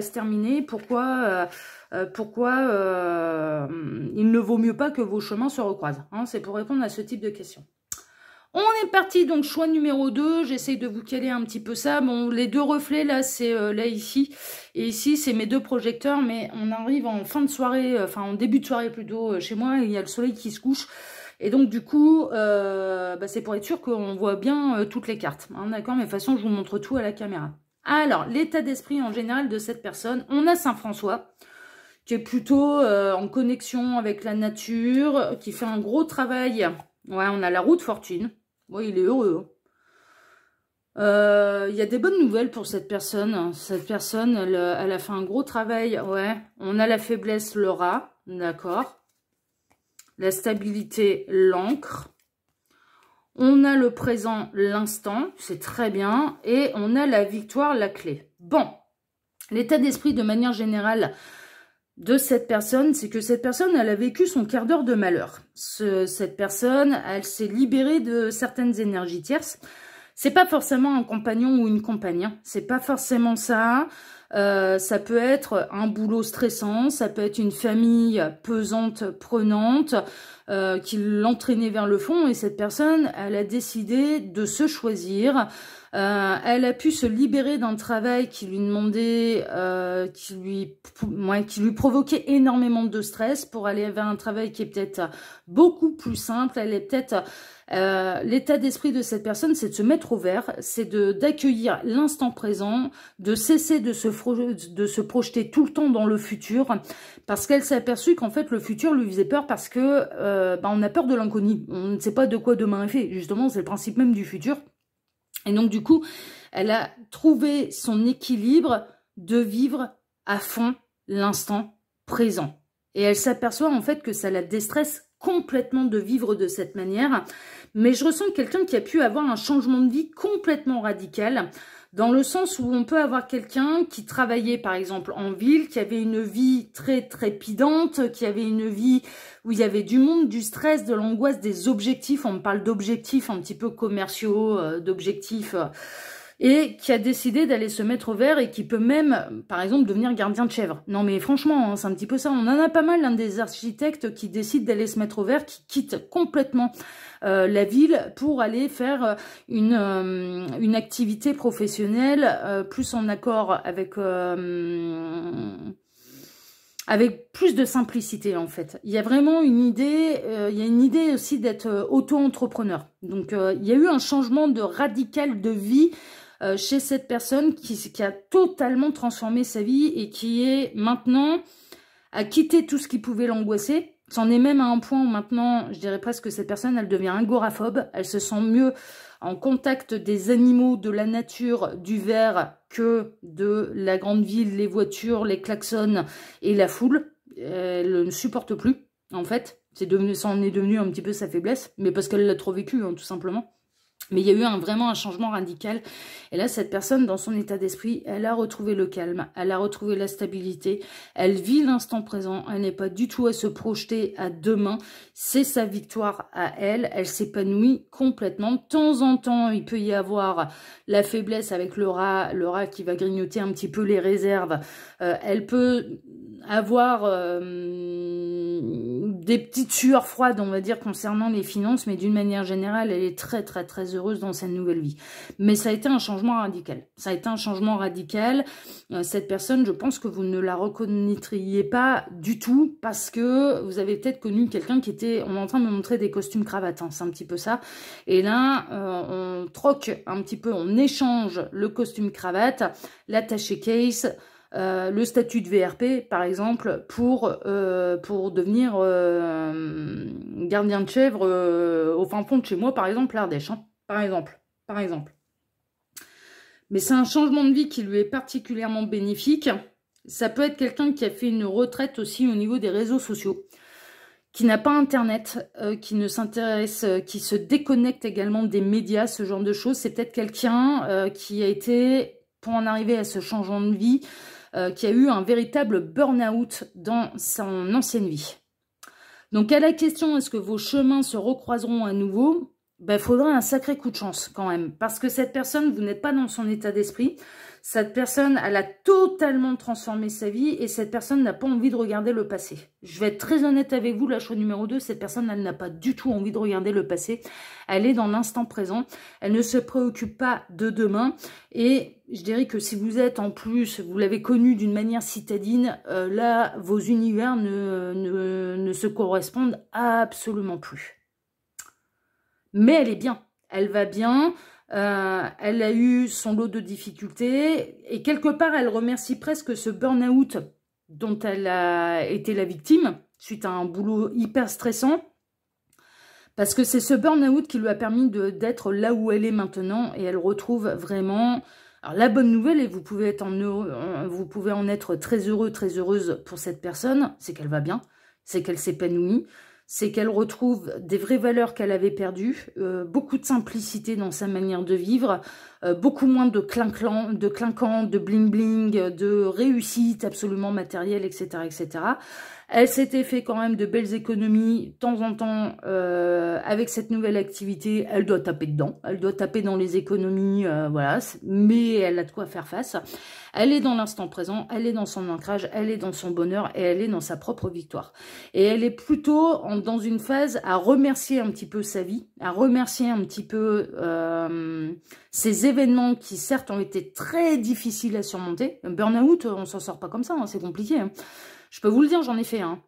se terminer? Pourquoi il ne vaut mieux pas que vos chemins se recroisent? Hein, c'est pour répondre à ce type de questions. On est parti, donc choix numéro 2, j'essaye de vous caler un petit peu ça. Bon, les deux reflets, là, c'est là, ici. Et ici, c'est mes deux projecteurs, mais on arrive en fin de soirée, enfin en début de soirée plutôt, chez moi, il y a le soleil qui se couche. Et donc, du coup, c'est pour être sûr qu'on voit bien toutes les cartes. Hein, d'accord, mais de toute façon, je vous montre tout à la caméra. Alors, l'état d'esprit en général de cette personne, on a Saint-François, qui est plutôt en connexion avec la nature, qui fait un gros travail. Ouais, on a la roue de fortune. Ouais, il est heureux. Il y a des bonnes nouvelles pour cette personne. Cette personne, elle a fait un gros travail. Ouais, on a la faiblesse, le rat, d'accord. La stabilité, l'encre. On a le présent, l'instant, c'est très bien. Et on a la victoire, la clé. Bon, l'état d'esprit de manière générale de cette personne, c'est que cette personne, elle a vécu son quart d'heure de malheur. Cette personne, elle s'est libérée de certaines énergies tierces. C'est pas forcément un compagnon ou une compagne, hein. C'est pas forcément ça. Ça peut être un boulot stressant, ça peut être une famille pesante, prenante, qui l'entraînait vers le fond. Et cette personne, elle a décidé de se choisir. Elle a pu se libérer d'un travail qui lui demandait, qui lui provoquait énormément de stress pour aller vers un travail qui est peut-être beaucoup plus simple. Elle est peut-être l'état d'esprit de cette personne, c'est de se mettre au vert, c'est d'accueillir l'instant présent, de cesser de se projeter tout le temps dans le futur, parce qu'elle s'est aperçue qu'en fait le futur lui faisait peur parce que on a peur de l'inconnu. On ne sait pas de quoi demain est fait. Justement, c'est le principe même du futur. Et donc, du coup, elle a trouvé son équilibre de vivre à fond l'instant présent. Et elle s'aperçoit en fait que ça la déstresse complètement de vivre de cette manière. Mais je ressens quelqu'un qui a pu avoir un changement de vie complètement radical, dans le sens où on peut avoir quelqu'un qui travaillait par exemple en ville, qui avait une vie très trépidante, qui avait une vie où il y avait du monde, du stress, de l'angoisse, des objectifs. On me parle d'objectifs un petit peu commerciaux, d'objectifs, et qui a décidé d'aller se mettre au vert et qui peut même, par exemple, devenir gardien de chèvre. Non mais franchement, hein, c'est un petit peu ça. On en a pas mal, des architectes qui décident d'aller se mettre au vert, qui quittent complètement la ville pour aller faire une activité professionnelle plus en accord avec plus de simplicité en fait. Il y a vraiment une idée, il y a une idée aussi d'être auto-entrepreneur. Donc il y a eu un changement de radical de vie chez cette personne qui a totalement transformé sa vie et qui est maintenant à quitter tout ce qui pouvait l'angoisser. C'en est même à un point où maintenant, je dirais presque que cette personne, elle devient agoraphobe. Elle se sent mieux en contact des animaux, de la nature, du verre que de la grande ville, les voitures, les klaxons et la foule. Elle ne supporte plus, en fait. Ça en est devenu un petit peu sa faiblesse, mais parce qu'elle l'a trop vécu, hein, tout simplement. Mais il y a eu vraiment un changement radical. Et là, cette personne, dans son état d'esprit, elle a retrouvé le calme, elle a retrouvé la stabilité, elle vit l'instant présent, elle n'est pas du tout à se projeter à demain. C'est sa victoire à elle, elle s'épanouit complètement. De temps en temps, il peut y avoir la faiblesse avec le rat qui va grignoter un petit peu les réserves. Elle peut avoir des petites sueurs froides, on va dire, concernant les finances, mais d'une manière générale, elle est très, très, très heureuse dans sa nouvelle vie. Mais ça a été un changement radical. Ça a été un changement radical. Cette personne, je pense que vous ne la reconnaîtriez pas du tout, parce que vous avez peut-être connu quelqu'un qui était... On est en train de me montrer des costumes cravates, hein, c'est un petit peu ça. Et là, on troque un petit peu, on échange le costume cravate, l'attaché case... le statut de VRP, par exemple, pour devenir gardien de chèvre au fin fond de chez moi, par exemple, l'Ardèche, hein, par exemple. Mais c'est un changement de vie qui lui est particulièrement bénéfique. Ça peut être quelqu'un qui a fait une retraite aussi au niveau des réseaux sociaux, qui n'a pas Internet, qui ne s'intéresse, qui se déconnecte également des médias, ce genre de choses. C'est peut-être quelqu'un qui a été, pour en arriver à ce changement de vie, qui a eu un véritable burn-out dans son ancienne vie. Donc à la question, est-ce que vos chemins se recroiseront à nouveau? Ben, faudrait un sacré coup de chance quand même, parce que cette personne, vous n'êtes pas dans son état d'esprit. Cette personne, elle a totalement transformé sa vie et cette personne n'a pas envie de regarder le passé. Je vais être très honnête avec vous, la choix numéro 2, cette personne, elle n'a pas du tout envie de regarder le passé. Elle est dans l'instant présent, elle ne se préoccupe pas de demain. Et je dirais que si vous êtes en plus, vous l'avez connue d'une manière citadine, là, vos univers ne se correspondent absolument plus. Mais elle est bien, elle va bien, elle a eu son lot de difficultés et quelque part elle remercie presque ce burn-out dont elle a été la victime suite à un boulot hyper stressant, Parce que c'est ce burn-out qui lui a permis d'être là où elle est maintenant, et elle retrouve vraiment... Alors la bonne nouvelle, et vous pouvez en être très heureux, très heureuse pour cette personne, c'est qu'elle va bien, c'est qu'elle s'épanouit, c'est qu'elle retrouve des vraies valeurs qu'elle avait perdues, beaucoup de simplicité dans sa manière de vivre, beaucoup moins de clinquant, de bling-bling, de réussite absolument matérielle, etc., etc. Elle s'était fait quand même de belles économies, de temps en temps, avec cette nouvelle activité, elle doit taper dedans, elle doit taper dans les économies, voilà, mais elle a de quoi faire face. Elle est dans l'instant présent, elle est dans son ancrage, elle est dans son bonheur et elle est dans sa propre victoire. Et elle est plutôt dans une phase à remercier un petit peu sa vie, à remercier un petit peu ces événements qui certes ont été très difficiles à surmonter. Un burn-out, on s'en sort pas comme ça, hein, c'est compliqué. Hein. Je peux vous le dire, j'en ai fait un.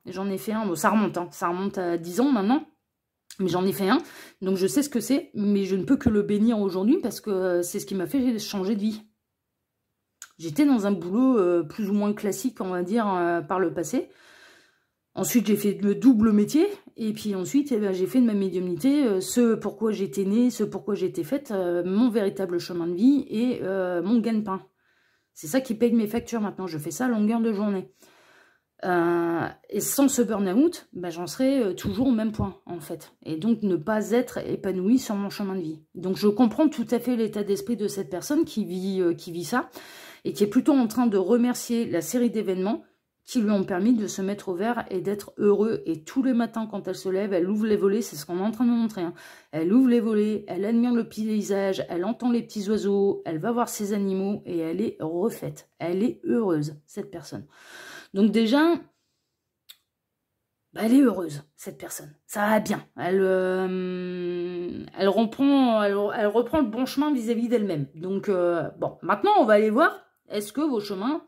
Bon, ça remonte, hein, ça remonte à 10 ans maintenant. Mais j'en ai fait un, donc je sais ce que c'est, mais je ne peux que le bénir aujourd'hui parce que c'est ce qui m'a fait changer de vie. J'étais dans un boulot plus ou moins classique, on va dire, par le passé. Ensuite, j'ai fait le double métier. Et puis ensuite, eh ben, j'ai fait de ma médiumnité ce pourquoi j'étais née, ce pourquoi j'étais faite, mon véritable chemin de vie et mon gagne-pain. C'est ça qui paye mes factures maintenant. Je fais ça à longueur de journée. Et sans ce burn-out, ben, j'en serais toujours au même point, en fait. Et donc, ne pas être épanouie sur mon chemin de vie. Donc, je comprends tout à fait l'état d'esprit de cette personne qui vit ça. Et qui est plutôt en train de remercier la série d'événements qui lui ont permis de se mettre au vert et d'être heureux. Et tous les matins, quand elle se lève, elle ouvre les volets, c'est ce qu'on est en train de me montrer. Hein. Elle ouvre les volets, elle admire le paysage, elle entend les petits oiseaux, elle va voir ses animaux et elle est refaite. Elle est heureuse, cette personne. Donc déjà, bah, elle est heureuse, cette personne. Ça va bien. Elle reprend le bon chemin vis-à-vis d'elle-même. Donc, bon, maintenant, on va aller voir. Est-ce que vos chemins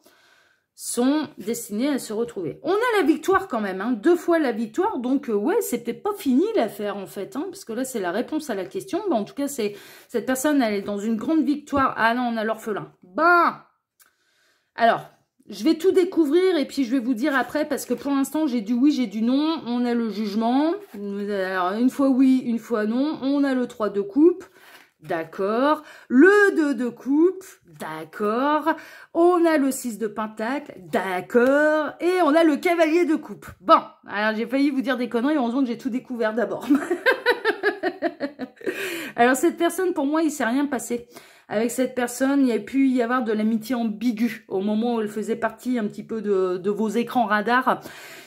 sont destinés à se retrouver? On a la victoire quand même, hein, 2 fois la victoire, donc ouais, c'est peut-être pas fini l'affaire en fait, hein, parce que là c'est la réponse à la question. Bon, en tout cas, c'est cette personne, elle est dans une grande victoire. Ah non, on a l'orphelin. Ben, alors, je vais tout découvrir et puis je vais vous dire après, parce que pour l'instant, j'ai du oui, j'ai du non. On a le jugement, alors une fois oui, une fois non. On a le 3 de coupe. D'accord. Le 2 de coupe. D'accord. On a le 6 de pentacle. D'accord. Et on a le cavalier de coupe. Bon. Alors, j'ai failli vous dire des conneries. Heureusement que j'ai tout découvert d'abord. Alors, cette personne, pour moi, il s'est rien passé. Avec cette personne, il y a pu y avoir de l'amitié ambiguë. Au moment où elle faisait partie un petit peu de vos écrans radars.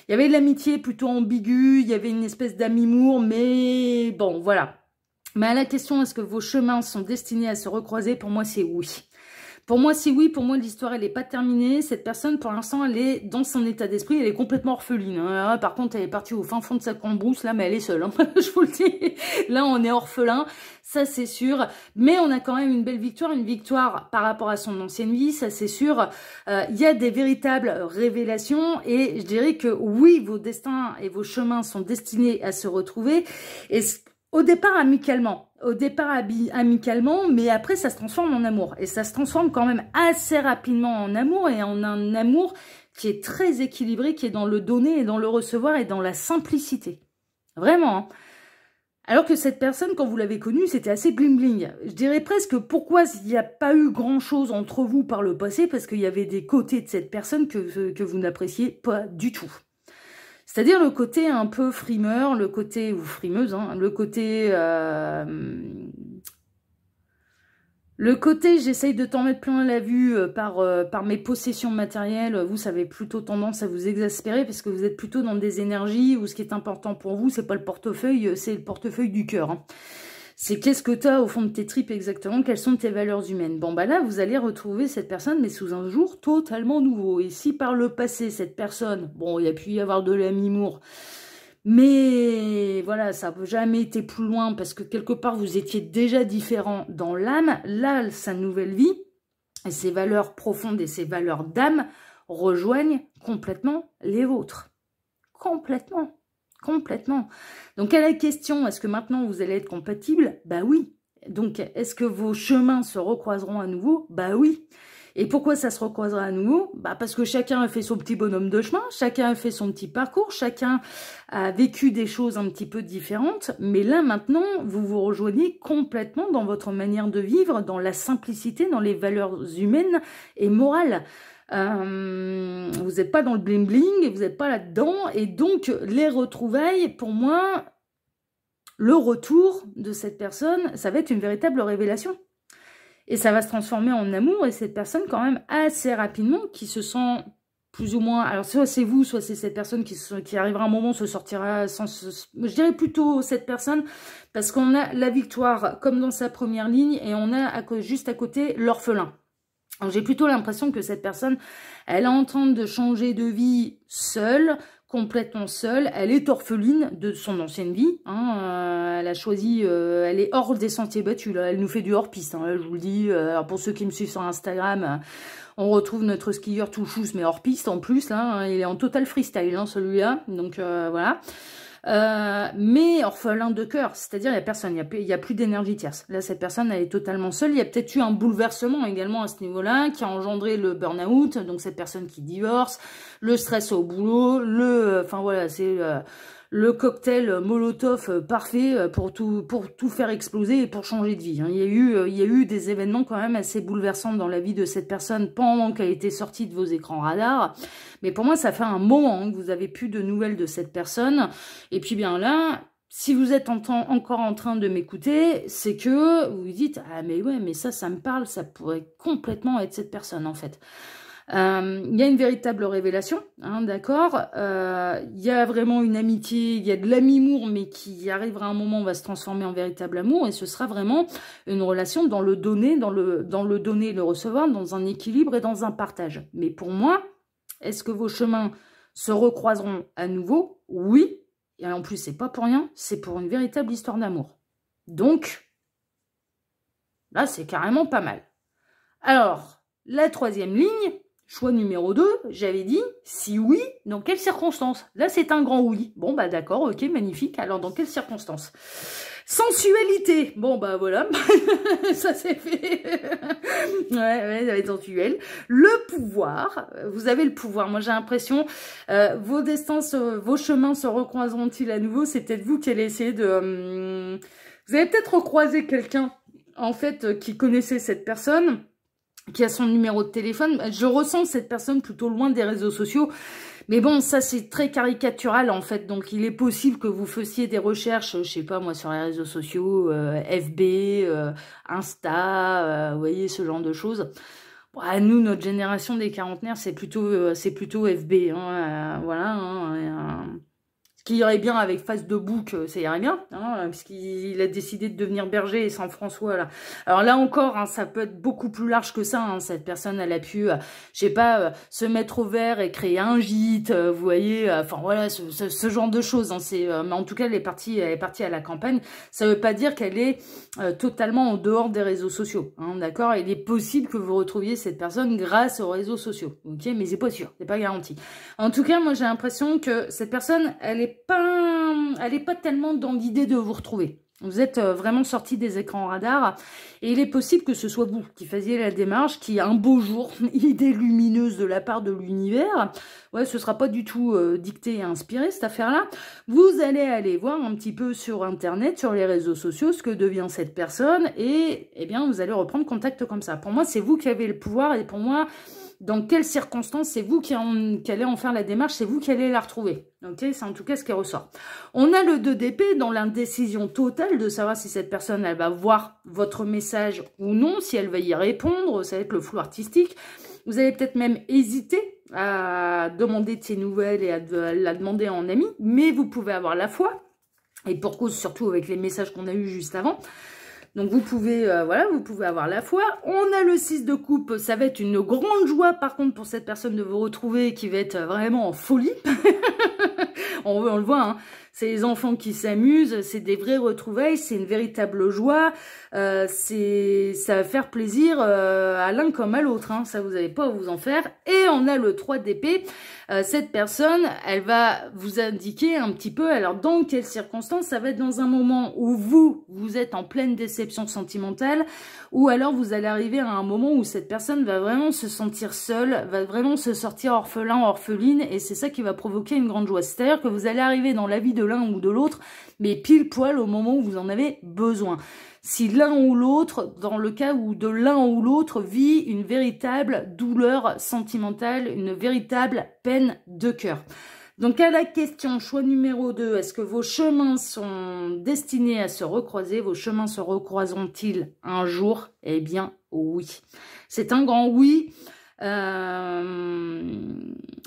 Il y avait de l'amitié plutôt ambiguë. Il y avait une espèce d'amimour. Mais bon, voilà. Mais à la question, est-ce que vos chemins sont destinés à se recroiser? Pour moi, c'est oui. Pour moi, c'est oui. Pour moi, l'histoire, elle n'est pas terminée. Cette personne, pour l'instant, elle est dans son état d'esprit. Elle est complètement orpheline. Hein. Par contre, elle est partie au fin fond de sa cambrousse, là, mais elle est seule. Hein. Je vous le dis. Là, on est orphelin. Ça, c'est sûr. Mais on a quand même une belle victoire. Une victoire par rapport à son ancienne vie. Ça, c'est sûr. Il y a des véritables révélations. Et je dirais que oui, vos destins et vos chemins sont destinés à se retrouver. Et au départ, amicalement. Mais après, ça se transforme en amour. Et ça se transforme quand même assez rapidement en amour, et en un amour qui est très équilibré, qui est dans le donner et dans le recevoir et dans la simplicité. Vraiment. Hein. Alors que cette personne, quand vous l'avez connue, c'était assez bling-bling. Je dirais presque pourquoi il n'y a pas eu grand-chose entre vous par le passé, parce qu'il y avait des côtés de cette personne que vous n'appréciez pas du tout. C'est-à-dire le côté un peu frimeur, le côté, ou frimeuse, hein, le côté j'essaye de t'en mettre plein la vue par mes possessions matérielles. Vous, ça avait plutôt tendance à vous exaspérer parce que vous êtes plutôt dans des énergies où ce qui est important pour vous, c'est pas le portefeuille, c'est le portefeuille du cœur. Hein. C'est qu'est-ce que tu as au fond de tes tripes exactement, quelles sont tes valeurs humaines. Bon, bah là, vous allez retrouver cette personne, mais sous un jour totalement nouveau. Et si par le passé, cette personne, bon, il y a pu y avoir de l'amimour, mais voilà, ça n'a jamais été plus loin parce que quelque part, vous étiez déjà différent dans l'âme. Là, sa nouvelle vie, et ses valeurs profondes et ses valeurs d'âme rejoignent complètement les vôtres. Complètement. Complètement. Donc, à la question, est-ce que maintenant vous allez être compatibles? Bah oui. Donc, est-ce que vos chemins se recroiseront à nouveau? Bah oui. Et pourquoi ça se recroisera à nouveau? Bah parce que chacun a fait son petit bonhomme de chemin, chacun a fait son petit parcours, chacun a vécu des choses un petit peu différentes. Mais là, maintenant, vous vous rejoignez complètement dans votre manière de vivre, dans la simplicité, dans les valeurs humaines et morales. Vous n'êtes pas dans le bling-bling, vous n'êtes pas là-dedans. Et donc, les retrouvailles, pour moi, le retour de cette personne, ça va être une véritable révélation. Et ça va se transformer en amour, et cette personne, quand même, assez rapidement, qui se sent plus ou moins... Alors, soit c'est vous, soit c'est cette personne qui arrivera un moment, se sortira sans... Je dirais plutôt cette personne, parce qu'on a la victoire, comme dans sa première ligne, et on a juste à côté l'orphelin. J'ai plutôt l'impression que cette personne, elle est en train de changer de vie seule, complètement seule. Elle est orpheline de son ancienne vie. Hein. Elle a choisi, elle est hors des sentiers battus. Là. Elle nous fait du hors-piste, hein, je vous le dis. Alors pour ceux qui me suivent sur Instagram, on retrouve notre skieur tout chousse, mais hors-piste en plus. Là, hein, il est en total freestyle, hein, celui-là. Donc voilà. Mais orphelin de cœur, c'est-à-dire il n'y a personne, il n'y a plus d'énergie tierce. Là, cette personne, elle est totalement seule. Il y a peut-être eu un bouleversement également à ce niveau-là qui a engendré le burn-out, donc cette personne qui divorce, le stress au boulot, enfin voilà, c'est le cocktail Molotov parfait pour tout faire exploser et pour changer de vie. Hein. Il y a eu des événements quand même assez bouleversants dans la vie de cette personne pendant qu'elle était sortie de vos écrans radars. Mais pour moi, ça fait un moment que vous avez plus de nouvelles de cette personne. Et puis bien là, si vous êtes encore en train de m'écouter, c'est que vous vous dites « Ah mais ouais, mais ça me parle, ça pourrait complètement être cette personne en fait ». Il y a une véritable révélation, hein, d'accord. Il y a vraiment une amitié, il y a de l'amimour, mais qui arrivera un moment, va se transformer en véritable amour, et ce sera vraiment une relation dans le donner, dans le donner et le recevoir, dans un équilibre et dans un partage. Mais pour moi, est-ce que vos chemins se recroiseront à nouveau? Oui. Et en plus, c'est pas pour rien, c'est pour une véritable histoire d'amour. Donc, là, c'est carrément pas mal. Alors, la troisième ligne, choix numéro 2, j'avais dit, si oui, dans quelles circonstances? Là, c'est un grand oui. Bon, bah d'accord, ok, magnifique. Alors, dans quelles circonstances? Sensualité. Bon, bah voilà, ça c'est fait. Ouais, ça va être sensuel. Le pouvoir. Vous avez le pouvoir. Moi, j'ai l'impression, vos destins, vos chemins se recroiseront-ils à nouveau? C'est peut-être vous qui allez essayer de... vous allez peut-être recroiser quelqu'un, en fait, qui connaissait cette personne, qui a son numéro de téléphone. Je ressens cette personne plutôt loin des réseaux sociaux. Mais bon, ça c'est très caricatural en fait. Donc il est possible que vous fassiez des recherches, je sais pas moi, sur les réseaux sociaux, FB, Insta, vous voyez, ce genre de choses. Bon, nous, notre génération des quarantenaires, c'est plutôt FB. Hein, voilà. Hein, ce qui irait bien avec Facebook, ça irait bien, hein, puisqu'il a décidé de devenir berger et Saint-François, là. Alors là encore, hein, ça peut être beaucoup plus large que ça, hein, cette personne, elle a pu, je sais pas, se mettre au vert et créer un gîte, vous voyez, enfin voilà, ce genre de choses, hein, mais en tout cas, elle est partie à la campagne, ça veut pas dire qu'elle est totalement en dehors des réseaux sociaux, hein, d'accord? Il est possible que vous retrouviez cette personne grâce aux réseaux sociaux, ok? Mais c'est pas sûr, c'est pas garanti. En tout cas, moi, j'ai l'impression que cette personne, elle est pas tellement dans l'idée de vous retrouver. Vous êtes vraiment sorti des écrans radars et il est possible que ce soit vous qui fassiez la démarche, qui un beau jour, idée lumineuse de la part de l'univers, ouais, ce sera pas du tout dicté et inspiré cette affaire-là, vous allez aller voir un petit peu sur Internet, sur les réseaux sociaux, ce que devient cette personne et eh bien vous allez reprendre contact comme ça. Pour moi, c'est vous qui avez le pouvoir et pour moi, dans quelles circonstances, c'est vous qui allez en faire la démarche, c'est vous qui allez la retrouver. Ok, c'est en tout cas ce qui ressort. On a le 2 d'épée dans l'indécision totale de savoir si cette personne, elle va voir votre message ou non, si elle va y répondre, ça va être le flou artistique. Vous allez peut-être même hésiter à demander de ses nouvelles et à la demander en ami, mais vous pouvez avoir la foi, et pour cause surtout avec les messages qu'on a eus juste avant. Donc vous pouvez, voilà, vous pouvez avoir la foi. On a le 6 de coupe, ça va être une grande joie par contre pour cette personne de vous retrouver qui va être vraiment en folie. on le voit, hein. c'est les enfants qui s'amusent, c'est des vraies retrouvailles, c'est une véritable joie, ça va faire plaisir à l'un comme à l'autre, hein, ça vous n'avez pas à vous en faire. Et on a le 3 d'épée, cette personne, elle va vous indiquer un petit peu, alors dans quelles circonstances, ça va être dans un moment où vous êtes en pleine déception sentimentale, ou alors vous allez arriver à un moment où cette personne va vraiment se sentir seule, va vraiment se sortir orphelin, orpheline, et c'est ça qui va provoquer une grande joie. C'est-à-dire que vous allez arriver dans la vie de l'un ou de l'autre, mais pile poil au moment où vous en avez besoin. Si l'un ou l'autre, dans le cas où de l'un ou l'autre vit une véritable douleur sentimentale, une véritable peine de cœur. Donc à la question, choix numéro 2, est-ce que vos chemins sont destinés à se recroiser? Vos chemins se recroiseront-ils un jour? Eh bien oui. C'est un grand oui.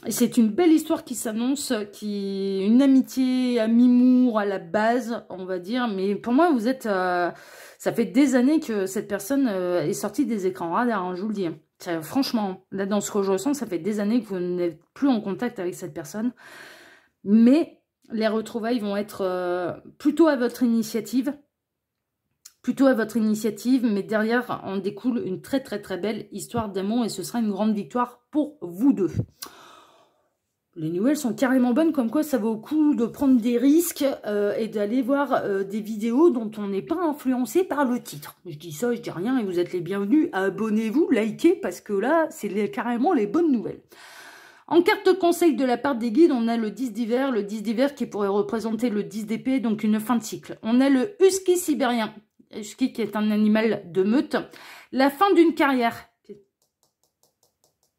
C'est une belle histoire qui s'annonce, une amitié à mi-mour à la base, on va dire. Mais pour moi, vous êtes... ça fait des années que cette personne est sortie des écrans radars, hein, je vous le dis. Franchement, là, dans ce que je ressens, ça fait des années que vous n'êtes plus en contact avec cette personne. Mais les retrouvailles vont être plutôt à votre initiative. Mais derrière, on découle une très très très belle histoire d'amour et ce sera une grande victoire pour vous deux. Les nouvelles sont carrément bonnes, comme quoi ça vaut le coup de prendre des risques et d'aller voir des vidéos dont on n'est pas influencé par le titre. Je dis ça, je dis rien et vous êtes les bienvenus. Abonnez-vous, likez, parce que là, c'est carrément les bonnes nouvelles. En carte conseil de la part des guides, on a le 10 d'hiver qui pourrait représenter le 10 d'épée, donc une fin de cycle. On a le husky sibérien, husky qui est un animal de meute. La fin d'une carrière.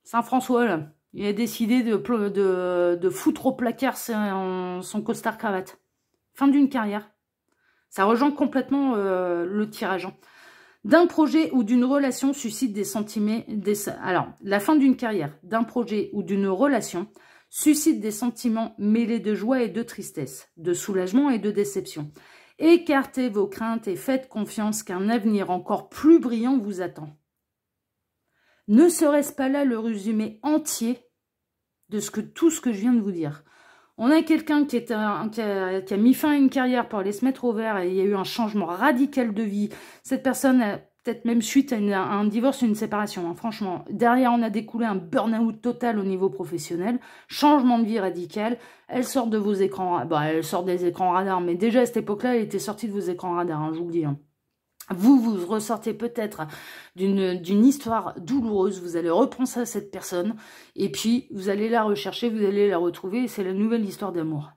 Saint-François, là. Il a décidé de foutre au placard son costard cravate. Fin d'une carrière. Ça rejoint complètement le tirage. D'un projet ou d'une relation suscite des sentiments... Alors, la fin d'une carrière, d'un projet ou d'une relation suscite des sentiments mêlés de joie et de tristesse, de soulagement et de déception. Écartez vos craintes et faites confiance qu'un avenir encore plus brillant vous attend. Ne serait-ce pas là le résumé entier de tout ce que je viens de vous dire? On a quelqu'un qui a mis fin à une carrière pour aller se mettre au vert et il y a eu un changement radical de vie. Cette personne a peut-être même suite à un divorce, une séparation. Hein, franchement, derrière, on a découlé un burn-out total au niveau professionnel. Changement de vie radical. Elle sort de vos écrans. Elle sort des écrans radars. Mais déjà, à cette époque-là, elle était sortie de vos écrans radars. Hein, je vous le dis. Hein. Vous ressortez peut-être d'une histoire douloureuse, vous allez repenser à cette personne, et puis vous allez la rechercher, vous allez la retrouver, et c'est la nouvelle histoire d'amour.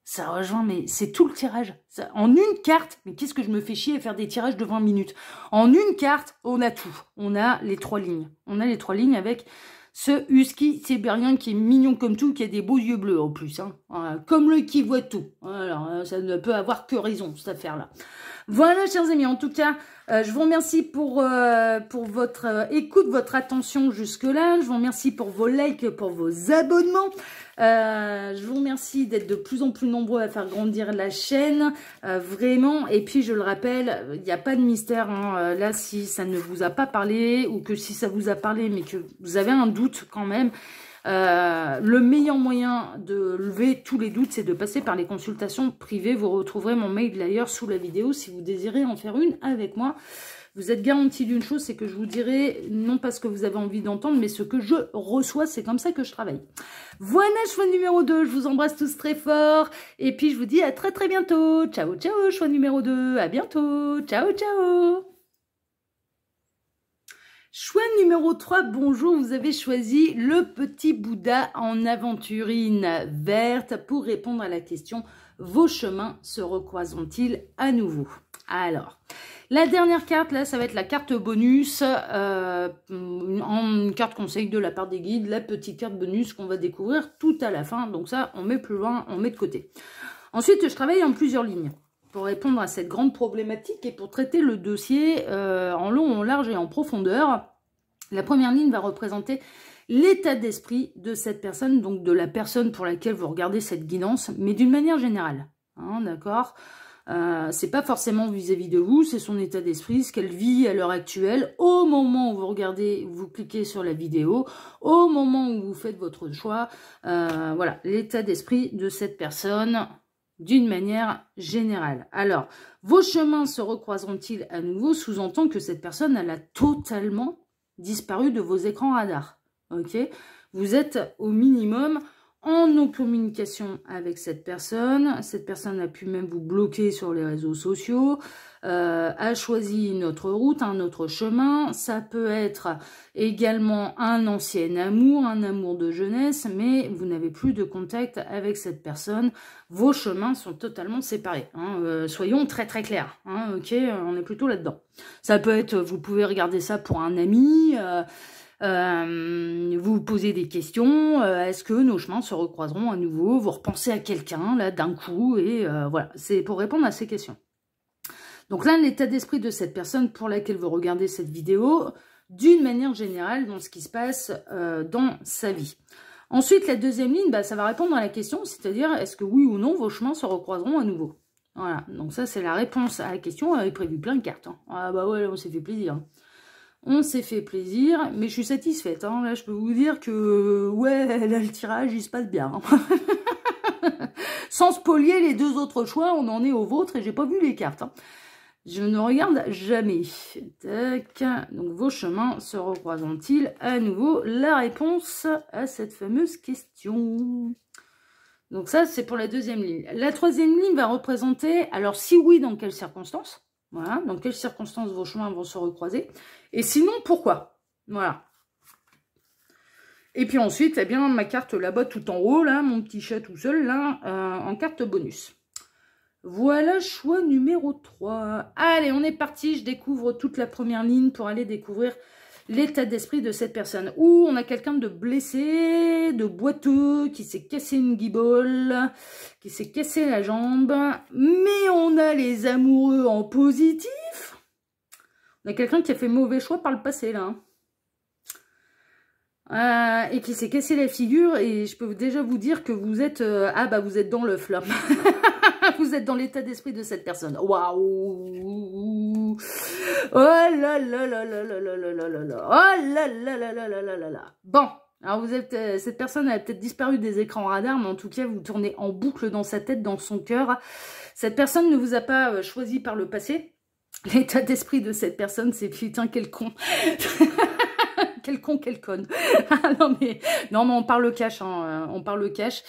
Ça rejoint, mais c'est tout le tirage. En une carte, mais qu'est-ce que je me fais chier à faire des tirages de 20 minutes? En une carte, on a tout. On a les 3 lignes. On a les 3 lignes avec ce husky sibérien qui est mignon comme tout, qui a des beaux yeux bleus en plus. Hein. Voilà, comme le qui voit tout. Alors, ça ne peut avoir que raison, cette affaire-là. Voilà, chers amis, en tout cas, je vous remercie pour votre écoute, votre attention jusque-là. Je vous remercie pour vos likes, pour vos abonnements. Je vous remercie d'être de plus en plus nombreux à faire grandir la chaîne, vraiment. Et puis, je le rappelle, il n'y a pas de mystère. Hein, là, si ça ne vous a pas parlé ou que si ça vous a parlé, mais que vous avez un doute quand même, le meilleur moyen de lever tous les doutes, c'est de passer par les consultations privées. Vous retrouverez mon mail d'ailleurs sous la vidéo si vous désirez en faire une avec moi. Vous êtes garanti d'une chose, c'est que je vous dirai non pas ce que vous avez envie d'entendre, mais ce que je reçois. C'est comme ça que je travaille. Voilà, choix numéro 2. Je vous embrasse tous très fort. Et puis, je vous dis à très très bientôt. Ciao, ciao, choix numéro 2. À bientôt. Ciao, ciao. Choix numéro 3, bonjour, vous avez choisi le petit Bouddha en aventurine verte pour répondre à la question « Vos chemins se recroiseront-ils à nouveau ?» Alors, la dernière carte, là, ça va être la carte bonus, une carte conseil de la part des guides, la petite carte bonus qu'on va découvrir tout à la fin. Donc ça, on met plus loin, on met de côté. Ensuite, je travaille en plusieurs lignes pour répondre à cette grande problématique et pour traiter le dossier en long, en large et en profondeur. La première ligne va représenter l'état d'esprit de cette personne, donc de la personne pour laquelle vous regardez cette guidance, mais d'une manière générale, hein, d'accord? C'est pas forcément vis-à-vis de vous, c'est son état d'esprit, ce qu'elle vit à l'heure actuelle, au moment où vous regardez, vous cliquez sur la vidéo, au moment où vous faites votre choix, voilà, l'état d'esprit de cette personne. d'une manière générale. Alors, vos chemins se recroiseront-ils à nouveau? Sous-entend que cette personne, elle a totalement disparu de vos écrans radars. Ok? Vous êtes au minimum en non-communication avec cette personne. Cette personne a pu même vous bloquer sur les réseaux sociaux, a choisi une autre route, un autre chemin. Ça peut être également un ancien amour, un amour de jeunesse, mais vous n'avez plus de contact avec cette personne. Vos chemins sont totalement séparés. Hein. Soyons très très clairs. Hein, ok, on est plutôt là-dedans. Ça peut être, vous pouvez regarder ça pour un ami. Vous vous posez des questions, est-ce que nos chemins se recroiseront à nouveau? Vous repensez à quelqu'un, là, d'un coup, et voilà, c'est pour répondre à ces questions. Donc là, l'état d'esprit de cette personne pour laquelle vous regardez cette vidéo, d'une manière générale, dans ce qui se passe dans sa vie. Ensuite, la deuxième ligne, bah, ça va répondre à la question, c'est-à-dire, est-ce que oui ou non, vos chemins se recroiseront à nouveau? Voilà, donc ça, c'est la réponse à la question, on avait prévu plein de cartes. Hein. Ah bah ouais, on s'est fait plaisir. Hein. On s'est fait plaisir, mais je suis satisfaite. Hein. Là, je peux vous dire que, ouais, là, le tirage, il se passe bien. Hein. Sans spolier les deux autres choix, on en est au vôtre et j'ai pas vu les cartes. Hein. Je ne regarde jamais. Tac. Donc, vos chemins se recroiseront-ils à nouveau? La réponse à cette fameuse question. Donc, ça, c'est pour la deuxième ligne. La troisième ligne va représenter, alors, si oui, dans quelles circonstances? Voilà, dans quelles circonstances vos chemins vont se recroiser. Et sinon, pourquoi? Voilà. Et puis ensuite, eh bien, ma carte là-bas, tout en haut, là, mon petit chat tout seul, là, en carte bonus. Voilà, choix numéro 3. Allez, on est parti. Je découvre toute la première ligne pour aller découvrir l'état d'esprit de cette personne. Ou on a quelqu'un de blessé, de boiteux, qui s'est cassé une guibole, qui s'est cassé la jambe. Mais on a les amoureux en positif. On a quelqu'un qui a fait mauvais choix par le passé, là. Et qui s'est cassé la figure. Et je peux déjà vous dire que vous êtes... vous êtes dans l'œuf, là. Vous êtes dans l'état d'esprit de cette personne. Waouh! Oh là là là là là là là là là là. Oh là là là là là là là là. Bon, alors vous êtes, cette personne a peut-être disparu des écrans radars, mais en tout cas, vous tournez en boucle dans sa tête, dans son cœur. Cette personne ne vous a pas choisi par le passé. L'état d'esprit de cette personne, c'est putain, quel con. Quel con, quel conne. Non, mais on parle cash, hein, on parle cash.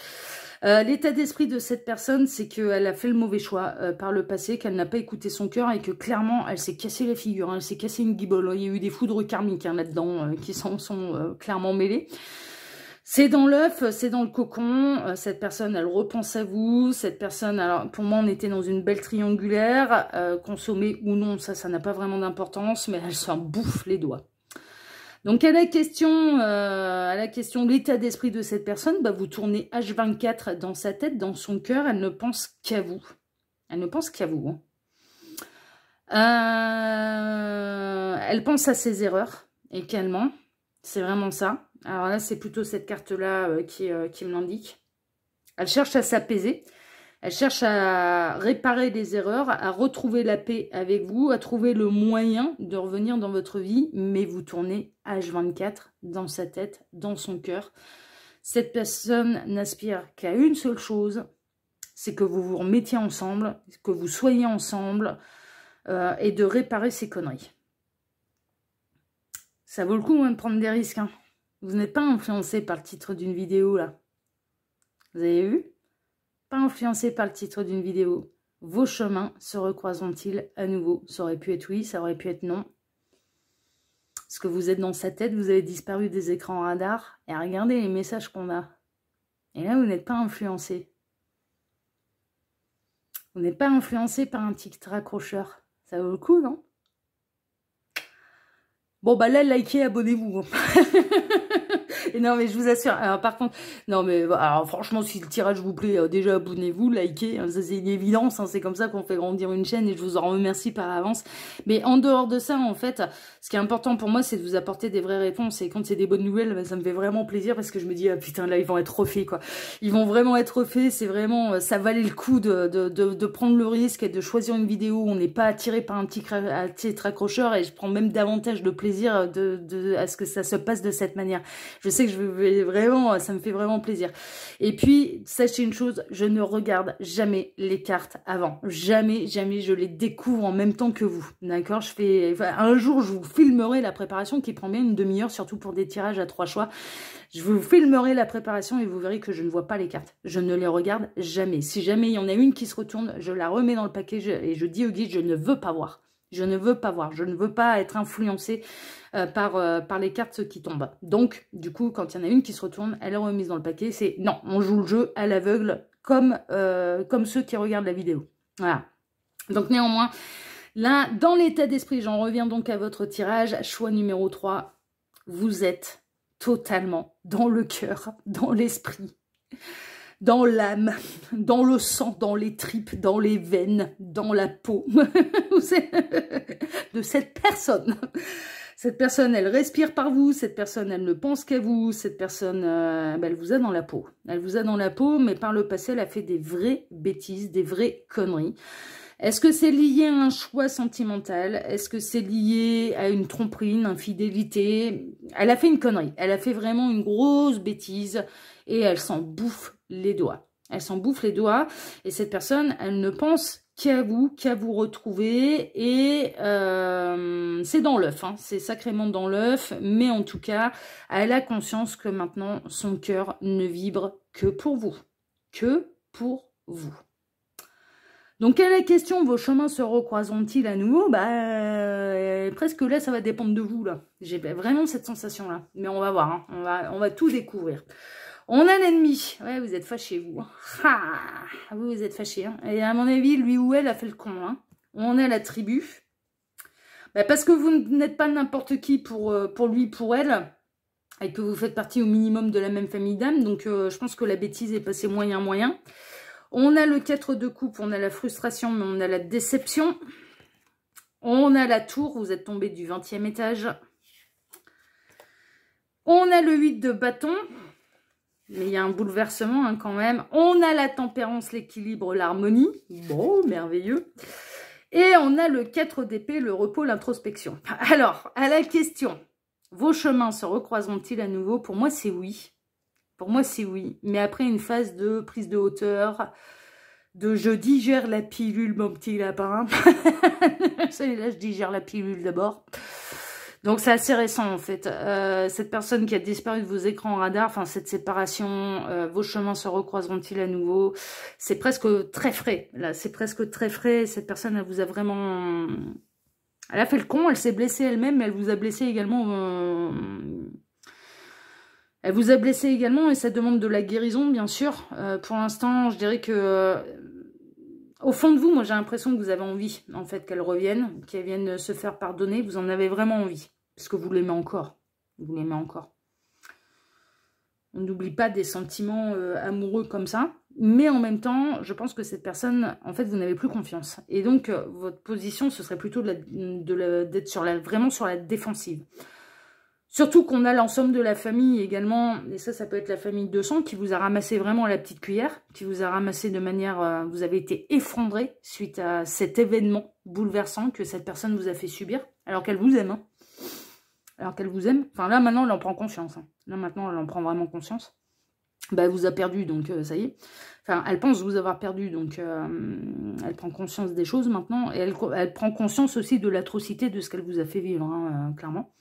L'état d'esprit de cette personne, c'est qu'elle a fait le mauvais choix par le passé, qu'elle n'a pas écouté son cœur et que clairement, elle s'est cassé la figure, hein, elle s'est cassé une guibole. Il y a eu des foudres karmiques hein, là-dedans qui s'en sont clairement mêlées. C'est dans l'œuf, c'est dans le cocon. Cette personne, elle repense à vous. Cette personne, alors pour moi, on était dans une belle triangulaire. Consommer ou non, ça n'a pas vraiment d'importance, mais elle s'en bouffe les doigts. Donc à la question l'état d'esprit de cette personne, bah, vous tournez H24 dans sa tête, dans son cœur, elle ne pense qu'à vous. Elle ne pense qu'à vous. Hein. Elle pense à ses erreurs également, c'est vraiment ça. Alors là, c'est plutôt cette carte-là qui me l'indique. Elle cherche à s'apaiser. Elle cherche à réparer les erreurs, à retrouver la paix avec vous, à trouver le moyen de revenir dans votre vie, mais vous tournez H24 dans sa tête, dans son cœur. Cette personne n'aspire qu'à une seule chose, c'est que vous vous remettiez ensemble, que vous soyez ensemble et de réparer ces conneries. Ça vaut le coup hein, de prendre des risques. Hein. Vous n'êtes pas influencé par le titre d'une vidéo là. Vous avez vu ? Pas influencé par le titre d'une vidéo. Vos chemins se recroiseront-ils à nouveau? Ça aurait pu être oui, ça aurait pu être non. Parce que vous êtes dans sa tête, vous avez disparu des écrans radars. Et regardez les messages qu'on a. Et là, vous n'êtes pas influencé. Vous n'êtes pas influencé par un titre accrocheur. Ça vaut le coup, non? Bon, bah là, likez, abonnez-vous. Et non, mais je vous assure, alors par contre, non, mais alors, franchement, si le tirage vous plaît, déjà abonnez-vous, likez, hein, ça c'est une évidence, hein, c'est comme ça qu'on fait grandir une chaîne et je vous en remercie par avance. Mais en dehors de ça, en fait, ce qui est important pour moi, c'est de vous apporter des vraies réponses. Et quand c'est des bonnes nouvelles, bah, ça me fait vraiment plaisir parce que je me dis, ah putain, là, ils vont être refaits, quoi. Ils vont vraiment être refaits, c'est vraiment, ça valait le coup de prendre le risque et de choisir une vidéo où on n'est pas attiré par un titre accrocheur et je prends même davantage de plaisir à ce que ça se passe de cette manière. Je sais que je vais vraiment, ça me fait vraiment plaisir. Et puis, sachez une chose, je ne regarde jamais les cartes avant. Jamais, jamais je les découvre en même temps que vous. D'accord? Un jour, je vous filmerai la préparation qui prend bien une demi-heure, surtout pour des tirages à 3 choix. Je vous filmerai la préparation et vous verrez que je ne vois pas les cartes. Je ne les regarde jamais. Si jamais il y en a une qui se retourne, je la remets dans le paquet et je dis au guide, je ne veux pas voir. Je ne veux pas voir. Je ne veux pas être influencée par les cartes qui tombent. Donc, du coup, quand il y en a une qui se retourne, elle est remise dans le paquet. C'est non, on joue le jeu à l'aveugle comme ceux qui regardent la vidéo. Voilà. Donc, néanmoins, là, dans l'état d'esprit, j'en reviens donc à votre tirage. Choix numéro 3, vous êtes totalement dans le cœur, dans l'esprit, dans l'âme, dans le sang, dans les tripes, dans les veines, dans la peau de cette personne. Cette personne, elle respire par vous, cette personne, elle ne pense qu'à vous, cette personne, elle vous a dans la peau. Elle vous a dans la peau, mais par le passé, elle a fait des vraies bêtises, des vraies conneries. Est-ce que c'est lié à un choix sentimental? Est-ce que c'est lié à une tromperie, une infidélité? Elle a fait une connerie. Elle a fait vraiment une grosse bêtise et elle s'en bouffe les doigts. Elle s'en bouffe les doigts et cette personne, elle ne pense qu'à vous retrouver et c'est dans l'œuf. Hein. C'est sacrément dans l'œuf, mais en tout cas, elle a conscience que maintenant, son cœur ne vibre que pour vous. Que pour vous. Donc, à la question, vos chemins se recroiseront-ils à nouveau? Presque là, ça va dépendre de vous, là. J'ai vraiment cette sensation-là. Mais on va voir, hein. On va tout découvrir. On a l'ennemi. Ouais, vous êtes fâchés, vous. Vous êtes fâchés. Hein. Et à mon avis, lui ou elle a fait le con. Hein. On a la tribu. Parce que vous n'êtes pas n'importe qui pour lui, pour elle. Et que vous faites partie au minimum de la même famille d'âmes. Donc, je pense que la bêtise est passée moyen. On a le 4 de coupe, on a la frustration, mais on a la déception. On a la tour, vous êtes tombé du 20e étage. On a le 8 de bâton, mais il y a un bouleversement hein, quand même. On a la tempérance, l'équilibre, l'harmonie. Bon, merveilleux. Et on a le 4 d'épée, le repos, l'introspection. Alors, à la question, vos chemins se recroiseront-ils à nouveau? Pour moi, c'est oui. Pour moi, c'est oui. Mais après une phase de prise de hauteur, de je digère la pilule, mon petit lapin. Là, je digère la pilule d'abord. Donc, c'est assez récent, en fait. Cette personne qui a disparu de vos écrans radars, enfin, cette séparation, vos chemins se recroiseront-ils à nouveau? C'est presque très frais, là. C'est presque très frais. Cette personne, elle vous a vraiment... Elle a fait le con, elle s'est blessée elle-même, mais elle vous a blessé également... Elle vous a blessé également et ça demande de la guérison, bien sûr. Pour l'instant, je dirais que... au fond de vous, moi, j'ai l'impression que vous avez envie, en fait, qu'elle revienne, qu'elle vienne se faire pardonner. Vous en avez vraiment envie. Parce que vous l'aimez encore. Vous l'aimez encore. On n'oublie pas des sentiments amoureux comme ça. Mais en même temps, je pense que cette personne, en fait, vous n'avez plus confiance. Et donc, votre position, ce serait plutôt d'être vraiment sur la défensive. Surtout qu'on a l'ensemble de la famille également, et ça peut être la famille de sang, qui vous a ramassé vraiment à la petite cuillère, qui vous a ramassé de manière... vous avez été effondré suite à cet événement bouleversant que cette personne vous a fait subir, alors qu'elle vous aime. Hein. Alors qu'elle vous aime. Enfin là, maintenant, elle en prend conscience. Hein. Là, maintenant, elle en prend vraiment conscience. Elle vous a perdu, donc ça y est. Enfin, elle pense vous avoir perdu, donc elle prend conscience des choses maintenant, et elle prend conscience aussi de l'atrocité de ce qu'elle vous a fait vivre, hein, clairement.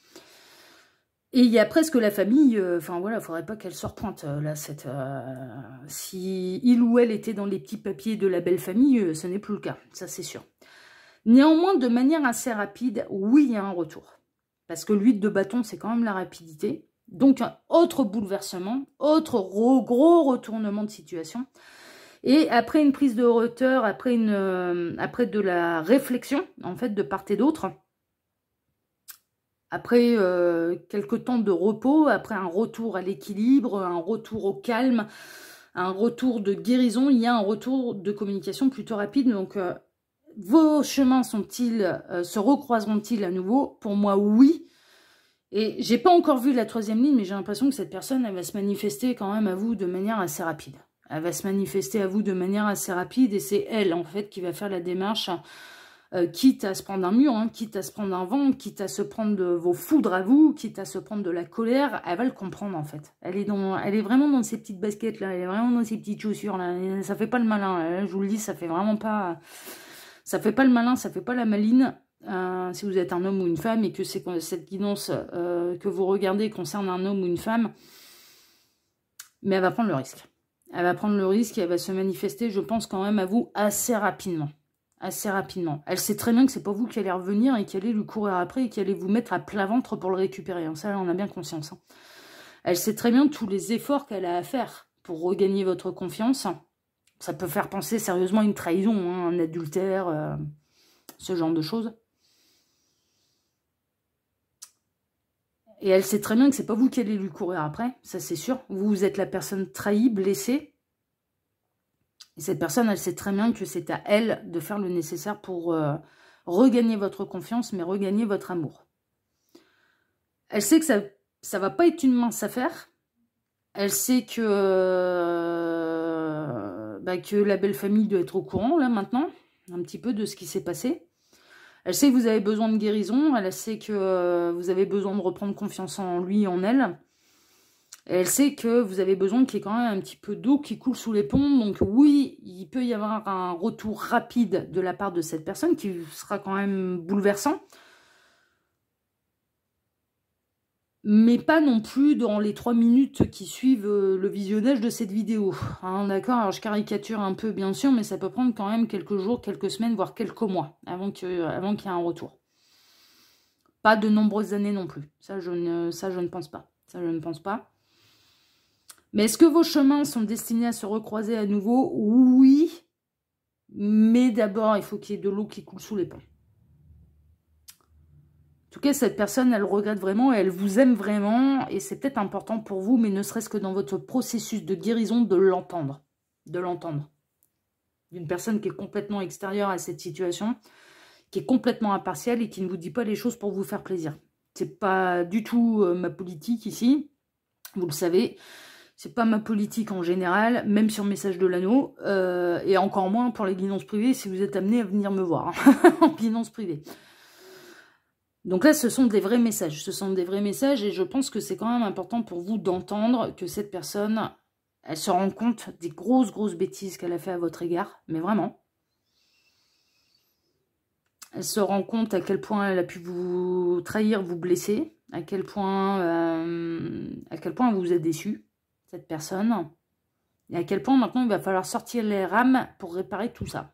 Et il y a presque la famille, enfin voilà, il ne faudrait pas qu'elle se repointe, là, si il ou elle était dans les petits papiers de la belle famille, ce n'est plus le cas, ça c'est sûr. Néanmoins, de manière assez rapide, oui, il y a un retour. Parce que l'huile de bâton, c'est quand même la rapidité. Donc, un autre bouleversement, autre gros retournement de situation. Et après une prise de hauteur, après de la réflexion, en fait, de part et d'autre, après quelques temps de repos, après un retour à l'équilibre, un retour au calme, un retour de guérison, il y a un retour de communication plutôt rapide. Donc, vos chemins se recroiseront-ils à nouveau? Pour moi, oui. Et j'ai pas encore vu la 3e ligne, mais j'ai l'impression que cette personne, elle va se manifester quand même à vous de manière assez rapide. Elle va se manifester à vous de manière assez rapide et c'est elle, en fait, qui va faire la démarche quitte à se prendre un mur, hein, quitte à se prendre un vent, quitte à se prendre de vos foudres à vous, quitte à se prendre de la colère, elle va le comprendre en fait. Elle est vraiment dans ces petites baskets là, elle est vraiment dans ces petites chaussures là, et ça fait pas le malin, là, je vous le dis, ça fait vraiment pas... Ça fait pas le malin, ça fait pas la maline. Si vous êtes un homme ou une femme et que cette guidance que vous regardez concerne un homme ou une femme, mais elle va prendre le risque. Elle va prendre le risque et elle va se manifester, je pense, quand même à vous assez rapidement. Assez rapidement. Elle sait très bien que c'est pas vous qui allez revenir et qui allez lui courir après et qui allez vous mettre à plat ventre pour le récupérer. Ça, on a bien conscience. Hein. Elle sait très bien tous les efforts qu'elle a à faire pour regagner votre confiance. Ça peut faire penser sérieusement à une trahison, hein, un adultère, ce genre de choses. Et elle sait très bien que c'est pas vous qui allez lui courir après, ça c'est sûr. Vous êtes la personne trahie, blessée. Et cette personne, elle sait très bien que c'est à elle de faire le nécessaire pour regagner votre confiance, mais regagner votre amour. Elle sait que ça va pas être une mince affaire. Elle sait que la belle famille doit être au courant, là, maintenant, un petit peu de ce qui s'est passé. Elle sait que vous avez besoin de guérison. Elle sait que vous avez besoin de reprendre confiance en lui et en elle. Et elle sait que vous avez besoin qu'il y ait quand même un petit peu d'eau qui coule sous les ponts. Donc oui, il peut y avoir un retour rapide de la part de cette personne qui sera quand même bouleversant. Mais pas non plus dans les 3 minutes qui suivent le visionnage de cette vidéo. Hein, d'accord, alors je caricature un peu bien sûr, mais ça peut prendre quand même quelques jours, quelques semaines, voire quelques mois avant qu'il y ait un retour. Pas de nombreuses années non plus. Ça, je ne pense pas. Ça, je ne pense pas. Mais est-ce que vos chemins sont destinés à se recroiser à nouveau? Oui. Mais d'abord, il faut qu'il y ait de l'eau qui coule sous les ponts. En tout cas, cette personne, elle regrette vraiment et elle vous aime vraiment. Et c'est peut-être important pour vous, mais ne serait-ce que dans votre processus de guérison, de l'entendre. De l'entendre. D'une personne qui est complètement extérieure à cette situation, qui est complètement impartiale et qui ne vous dit pas les choses pour vous faire plaisir. C'est pas du tout ma politique ici. Vous le savez. C'est pas ma politique en général, même sur Message de l'Anneau, et encore moins pour les guidances privées si vous êtes amené à venir me voir hein, en guidance privée. Donc là, ce sont des vrais messages. Ce sont des vrais messages et je pense que c'est quand même important pour vous d'entendre que cette personne, elle se rend compte des grosses bêtises qu'elle a fait à votre égard, mais vraiment. Elle se rend compte à quel point elle a pu vous trahir, vous blesser, à quel point elle vous a déçu. Cette personne, et à quel point maintenant il va falloir sortir les rames pour réparer tout ça.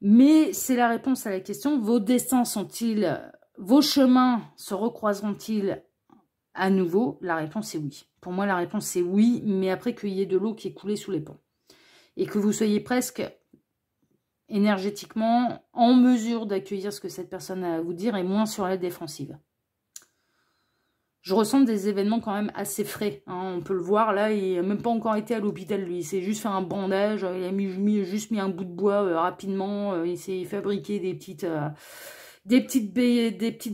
Mais c'est la réponse à la question, vos destins sont-ils, vos chemins se recroiseront-ils à nouveau? La réponse est oui. Pour moi, la réponse est oui, mais après qu'il y ait de l'eau qui est coulée sous les ponts. Et que vous soyez presque énergétiquement en mesure d'accueillir ce que cette personne a à vous dire et moins sur la défensive. Je ressens des événements quand même assez frais. Hein. On peut le voir, là, il n'a même pas encore été à l'hôpital, lui. Il s'est juste fait un bandage, il a juste mis un bout de bois rapidement. Il s'est fabriqué des petites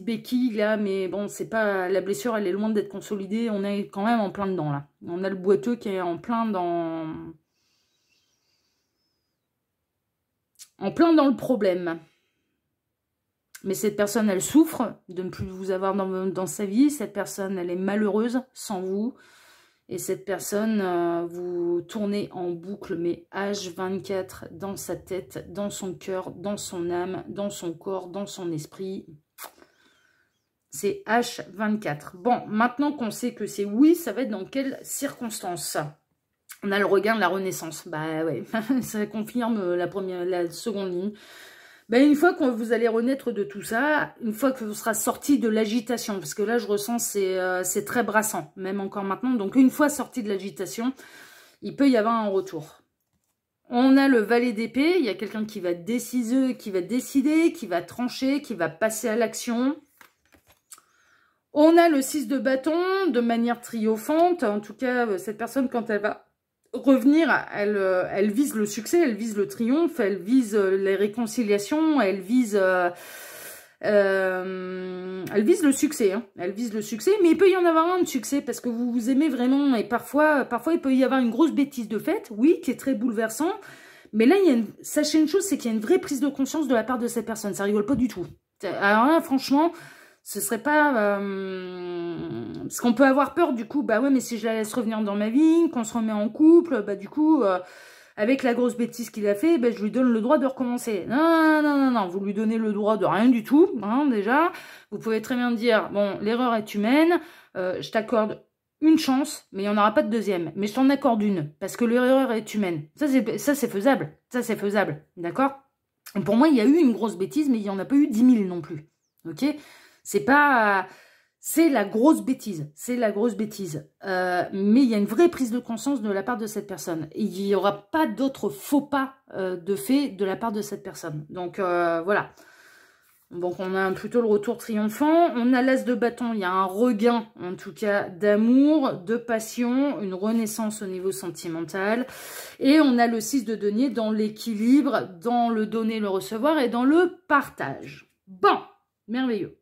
béquilles, là. Mais bon, c'est pas la blessure, elle est loin d'être consolidée. On est quand même en plein dedans, là. On a le boiteux qui est en plein dans le problème. Mais cette personne, elle souffre de ne plus vous avoir dans sa vie. Cette personne, elle est malheureuse sans vous. Et cette personne, vous tournez en boucle, mais H24 dans sa tête, dans son cœur, dans son âme, dans son corps, dans son esprit. C'est H24. Bon, maintenant qu'on sait que c'est oui, ça va être dans quelles circonstances? On a le regain de la renaissance. Bah ouais, ça confirme la seconde ligne. Ben, une fois que vous allez renaître de tout ça, une fois que vous serez sorti de l'agitation, parce que là je ressens c'est très brassant, même encore maintenant. Donc une fois sorti de l'agitation, il peut y avoir un retour. On a le valet d'épée, il y a quelqu'un qui va décider, qui va trancher, qui va passer à l'action. On a le 6 de bâton de manière triomphante. En tout cas, cette personne, quand elle va revenir, elle vise le succès, elle vise le triomphe, elle vise les réconciliations, elle vise le succès, hein. Elle vise le succès, mais il peut y en avoir un de succès parce que vous vous aimez vraiment et parfois il peut y avoir une grosse bêtise de fait, oui, qui est très bouleversant, Mais là, sachez une chose, c'est qu'il y a une vraie prise de conscience de la part de cette personne. Ça rigole pas du tout. Alors là, franchement, ce serait pas... Parce qu'on peut avoir peur, du coup, bah ouais, mais si je la laisse revenir dans ma vie, qu'on se remet en couple, bah du coup... avec la grosse bêtise qu'il a fait, ben, je lui donne le droit de recommencer. Non, non, non, non, vous lui donnez le droit de rien du tout, hein, déjà. Vous pouvez très bien dire, bon, l'erreur est humaine, je t'accorde une chance, mais il n'y en aura pas de deuxième. Mais je t'en accorde une, parce que l'erreur est humaine. Ça, c'est faisable. Ça, c'est faisable, d'accord? Et pour moi, il y a eu une grosse bêtise, mais il n'y en a pas eu 10 000 non plus, ok? C'est pas... C'est la grosse bêtise, c'est la grosse bêtise. Mais il y a une vraie prise de conscience de la part de cette personne. Il n'y aura pas d'autres faux pas de fait de la part de cette personne. Donc voilà. Donc on a plutôt le retour triomphant. On a l'as de bâton, il y a un regain en tout cas d'amour, de passion, une renaissance au niveau sentimental. Et on a le 6 de denier dans l'équilibre, dans le donner, le recevoir et dans le partage. Bon, merveilleux.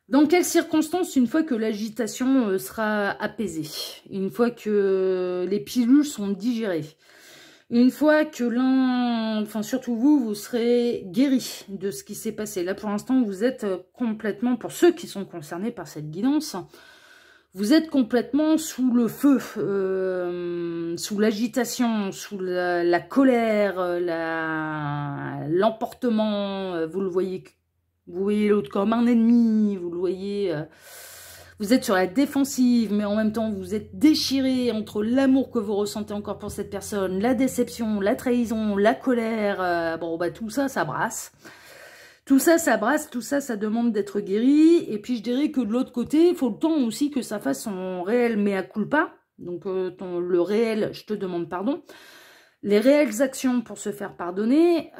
Dans quelles circonstances, une fois que l'agitation sera apaisée, une fois que les pilules sont digérées, une fois que l'un, enfin surtout vous, vous serez guéri de ce qui s'est passé. Là, pour l'instant, vous êtes complètement, pour ceux qui sont concernés par cette guidance, vous êtes complètement sous le feu, sous l'agitation, sous la colère, l'emportement, vous le voyez. Vous voyez l'autre comme un ennemi, vous le voyez, vous êtes sur la défensive, mais en même temps, vous êtes déchiré entre l'amour que vous ressentez encore pour cette personne, la déception, la trahison, la colère, bon, bah tout ça, ça brasse. Tout ça, ça brasse, tout ça, ça demande d'être guéri. Et puis, je dirais que de l'autre côté, il faut le temps aussi que ça fasse son réel mea culpa. Donc, le réel, je te demande pardon. Les réelles actions pour se faire pardonner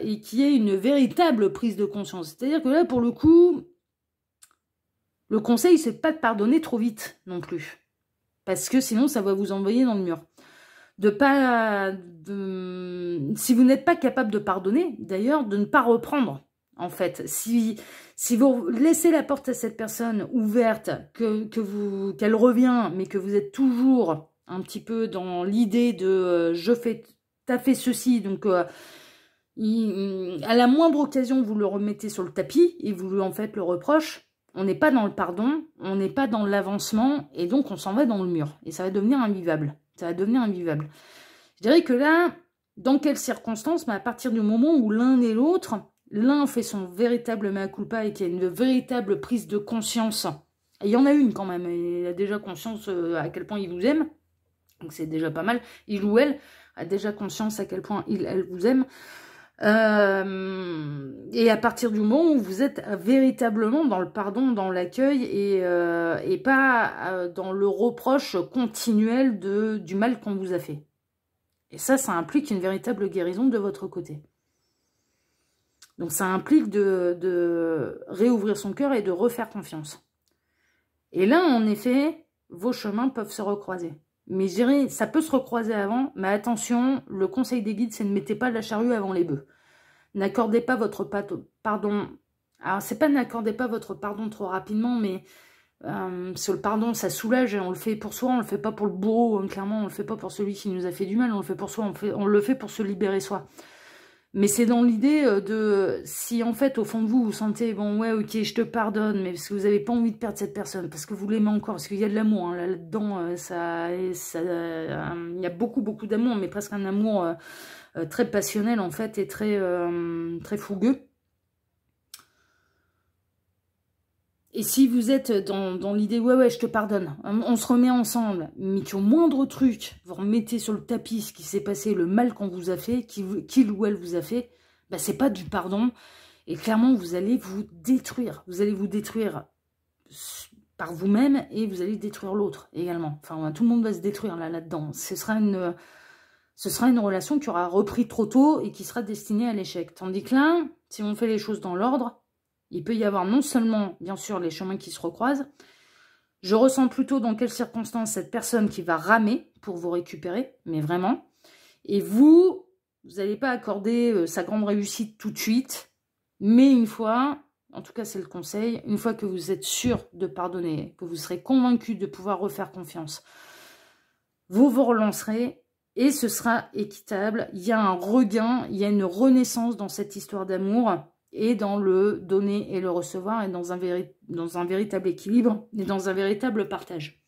et qu'il y ait une véritable prise de conscience. C'est-à-dire que là, pour le coup, le conseil, c'est pas de pardonner trop vite non plus. Parce que sinon, ça va vous envoyer dans le mur. Si vous n'êtes pas capable de pardonner, d'ailleurs, de ne pas reprendre, en fait. Si vous laissez la porte à cette personne ouverte, qu'elle revient, mais que vous êtes toujours... un petit peu dans l'idée de t'as fait ceci, donc à la moindre occasion vous le remettez sur le tapis et vous lui en faites le reproche, on n'est pas dans le pardon, on n'est pas dans l'avancement et donc on s'en va dans le mur et ça va devenir invivable, ça va devenir invivable. Je dirais que là, dans quelles circonstances, mais à partir du moment où l'un et l'autre, l'un fait son véritable mea culpa et qu'il y a une véritable prise de conscience, et il y en a une quand même, il a déjà conscience à quel point il vous aime. Donc c'est déjà pas mal. Il ou elle a déjà conscience à quel point elle vous aime. Et à partir du moment où vous êtes véritablement dans le pardon, dans l'accueil et pas dans le reproche continuel du mal qu'on vous a fait. Et ça implique une véritable guérison de votre côté. Donc ça implique de réouvrir son cœur et de refaire confiance. Et là, en effet, vos chemins peuvent se recroiser. Mais je dirais, ça peut se recroiser avant, mais attention, le conseil des guides, c'est ne mettez pas la charrue avant les bœufs. N'accordez pas votre pardon. Alors, c'est pas n'accordez pas votre pardon trop rapidement, mais sur le pardon, ça soulage et on le fait pour soi, on le fait pas pour le bourreau, hein, clairement, on le fait pas pour celui qui nous a fait du mal, on le fait pour soi, on le fait pour se libérer soi. Mais c'est dans l'idée de, si en fait, au fond de vous, vous sentez, bon, ouais, ok, je te pardonne, mais parce que vous n'avez pas envie de perdre cette personne, parce que vous l'aimez encore, parce qu'il y a de l'amour, hein, là-dedans, il y a beaucoup, beaucoup d'amour, mais presque un amour très passionnel, en fait, et très, très fougueux. Et si vous êtes dans l'idée, ouais, je te pardonne, on se remet ensemble, mais qu'au moindre truc, vous remettez sur le tapis ce qui s'est passé, le mal qu'on vous a fait, qu'il ou elle vous a fait, bah, c'est pas du pardon. Et clairement, vous allez vous détruire. Vous allez vous détruire par vous-même et vous allez détruire l'autre également. Enfin, tout le monde va se détruire là-dedans. Ce sera une relation qui aura repris trop tôt et qui sera destinée à l'échec. Tandis que là, si on fait les choses dans l'ordre, il peut y avoir non seulement, bien sûr, les chemins qui se recroisent. Je ressens plutôt dans quelles circonstances cette personne qui va ramer pour vous récupérer, mais vraiment. Et vous n'allez pas accorder sa grande réussite tout de suite, mais une fois, en tout cas c'est le conseil, une fois que vous êtes sûr de pardonner, que vous serez convaincu de pouvoir refaire confiance, vous vous relancerez et ce sera équitable. Il y a un regain, il y a une renaissance dans cette histoire d'amour et dans le donner et le recevoir et dans un véritable équilibre et dans un véritable partage.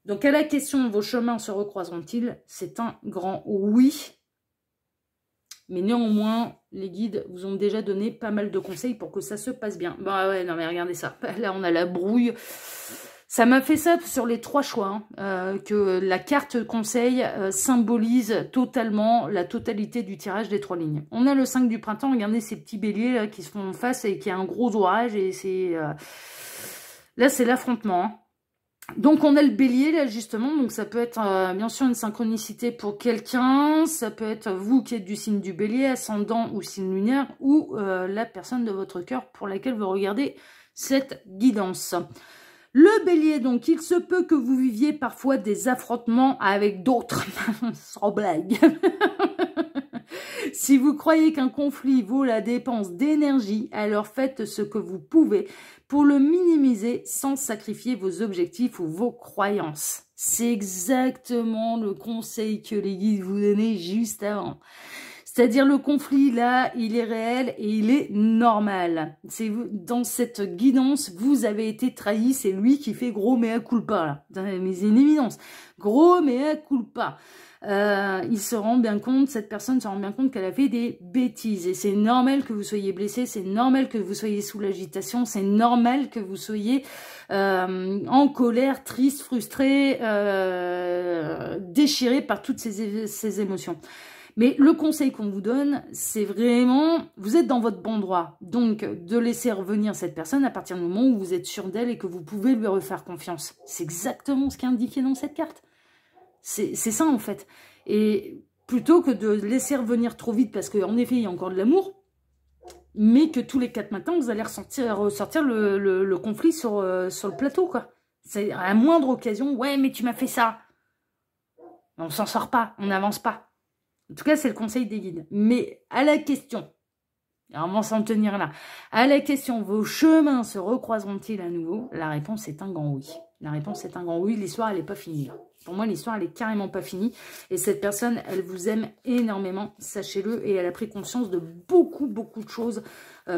Donc à la question, vos chemins se recroiseront-ils? C'est un grand oui. Mais néanmoins, les guides vous ont déjà donné pas mal de conseils pour que ça se passe bien. Bah ouais, non mais regardez ça. Là, on a la brouille. Ça m'a fait ça sur les 3 choix, hein, que la carte conseil symbolise totalement la totalité du tirage des 3 lignes. On a le 5 du printemps, regardez ces petits béliers là, qui se font en face et qui a un gros orage. Et c'est là, c'est l'affrontement, hein. Donc, on a le bélier, là, justement. Donc, ça peut être, bien sûr, une synchronicité pour quelqu'un. Ça peut être vous qui êtes du signe du bélier, ascendant ou signe lunaire, ou la personne de votre cœur pour laquelle vous regardez cette guidance. Le bélier, donc, il se peut que vous viviez parfois des affrontements avec d'autres. Sans blague. Si vous croyez qu'un conflit vaut la dépense d'énergie, alors faites ce que vous pouvez pour le minimiser sans sacrifier vos objectifs ou vos croyances. C'est exactement le conseil que les guides vous donnaient juste avant. C'est-à-dire le conflit, là, il est réel et il est normal. C'est dans cette guidance, vous avez été trahi, c'est lui qui fait gros mea culpa, là. Mais c'est une évidence. Gros mea culpa. Il se rend bien compte, cette personne se rend bien compte qu'elle a fait des bêtises. Et c'est normal que vous soyez blessé, c'est normal que vous soyez sous l'agitation, c'est normal que vous soyez en colère, triste, frustré, déchiré par toutes ces émotions. Mais le conseil qu'on vous donne, c'est vraiment, vous êtes dans votre bon droit. Donc, de laisser revenir cette personne à partir du moment où vous êtes sûr d'elle et que vous pouvez lui refaire confiance. C'est exactement ce qui est indiqué dans cette carte. C'est ça, en fait. Et plutôt que de laisser revenir trop vite, parce qu'en effet, il y a encore de l'amour, mais que tous les 4 matins, vous allez ressortir le conflit sur le plateau, quoi. C'est à la moindre occasion, ouais, mais tu m'as fait ça. On s'en sort pas, on n'avance pas. En tout cas, c'est le conseil des guides. Mais à la question, alors on va s'en tenir là, à la question, vos chemins se recroiseront-ils à nouveau? La réponse est un grand oui. La réponse est un grand oui. L'histoire, elle n'est pas finie. Pour moi, l'histoire, elle est carrément pas finie. Et cette personne, elle vous aime énormément, sachez-le. Et elle a pris conscience de beaucoup, beaucoup de choses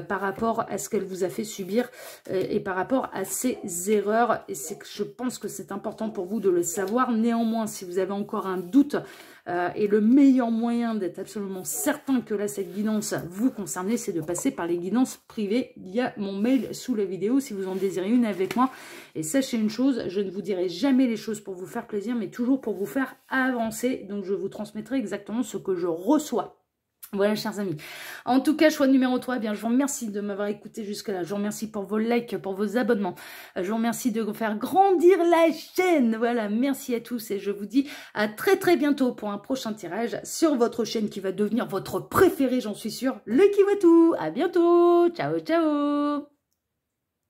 par rapport à ce qu'elle vous a fait subir et par rapport à ses erreurs. Et je pense que c'est important pour vous de le savoir. Néanmoins, si vous avez encore un doute, et le meilleur moyen d'être absolument certain que là, cette guidance vous concerne, c'est de passer par les guidances privées. Il y a mon mail sous la vidéo si vous en désirez une avec moi. Et sachez une chose, je ne vous dirai jamais les choses pour vous faire plaisir, mais toujours pour vous faire avancer. Donc, je vous transmettrai exactement ce que je reçois. Voilà, chers amis. En tout cas, choix numéro 3, eh bien, je vous remercie de m'avoir écouté jusque-là. Je vous remercie pour vos likes, pour vos abonnements. Je vous remercie de faire grandir la chaîne. Voilà, merci à tous et je vous dis à très très bientôt pour un prochain tirage sur votre chaîne qui va devenir votre préférée, j'en suis sûre, le Kiwatou. À bientôt. Ciao, ciao.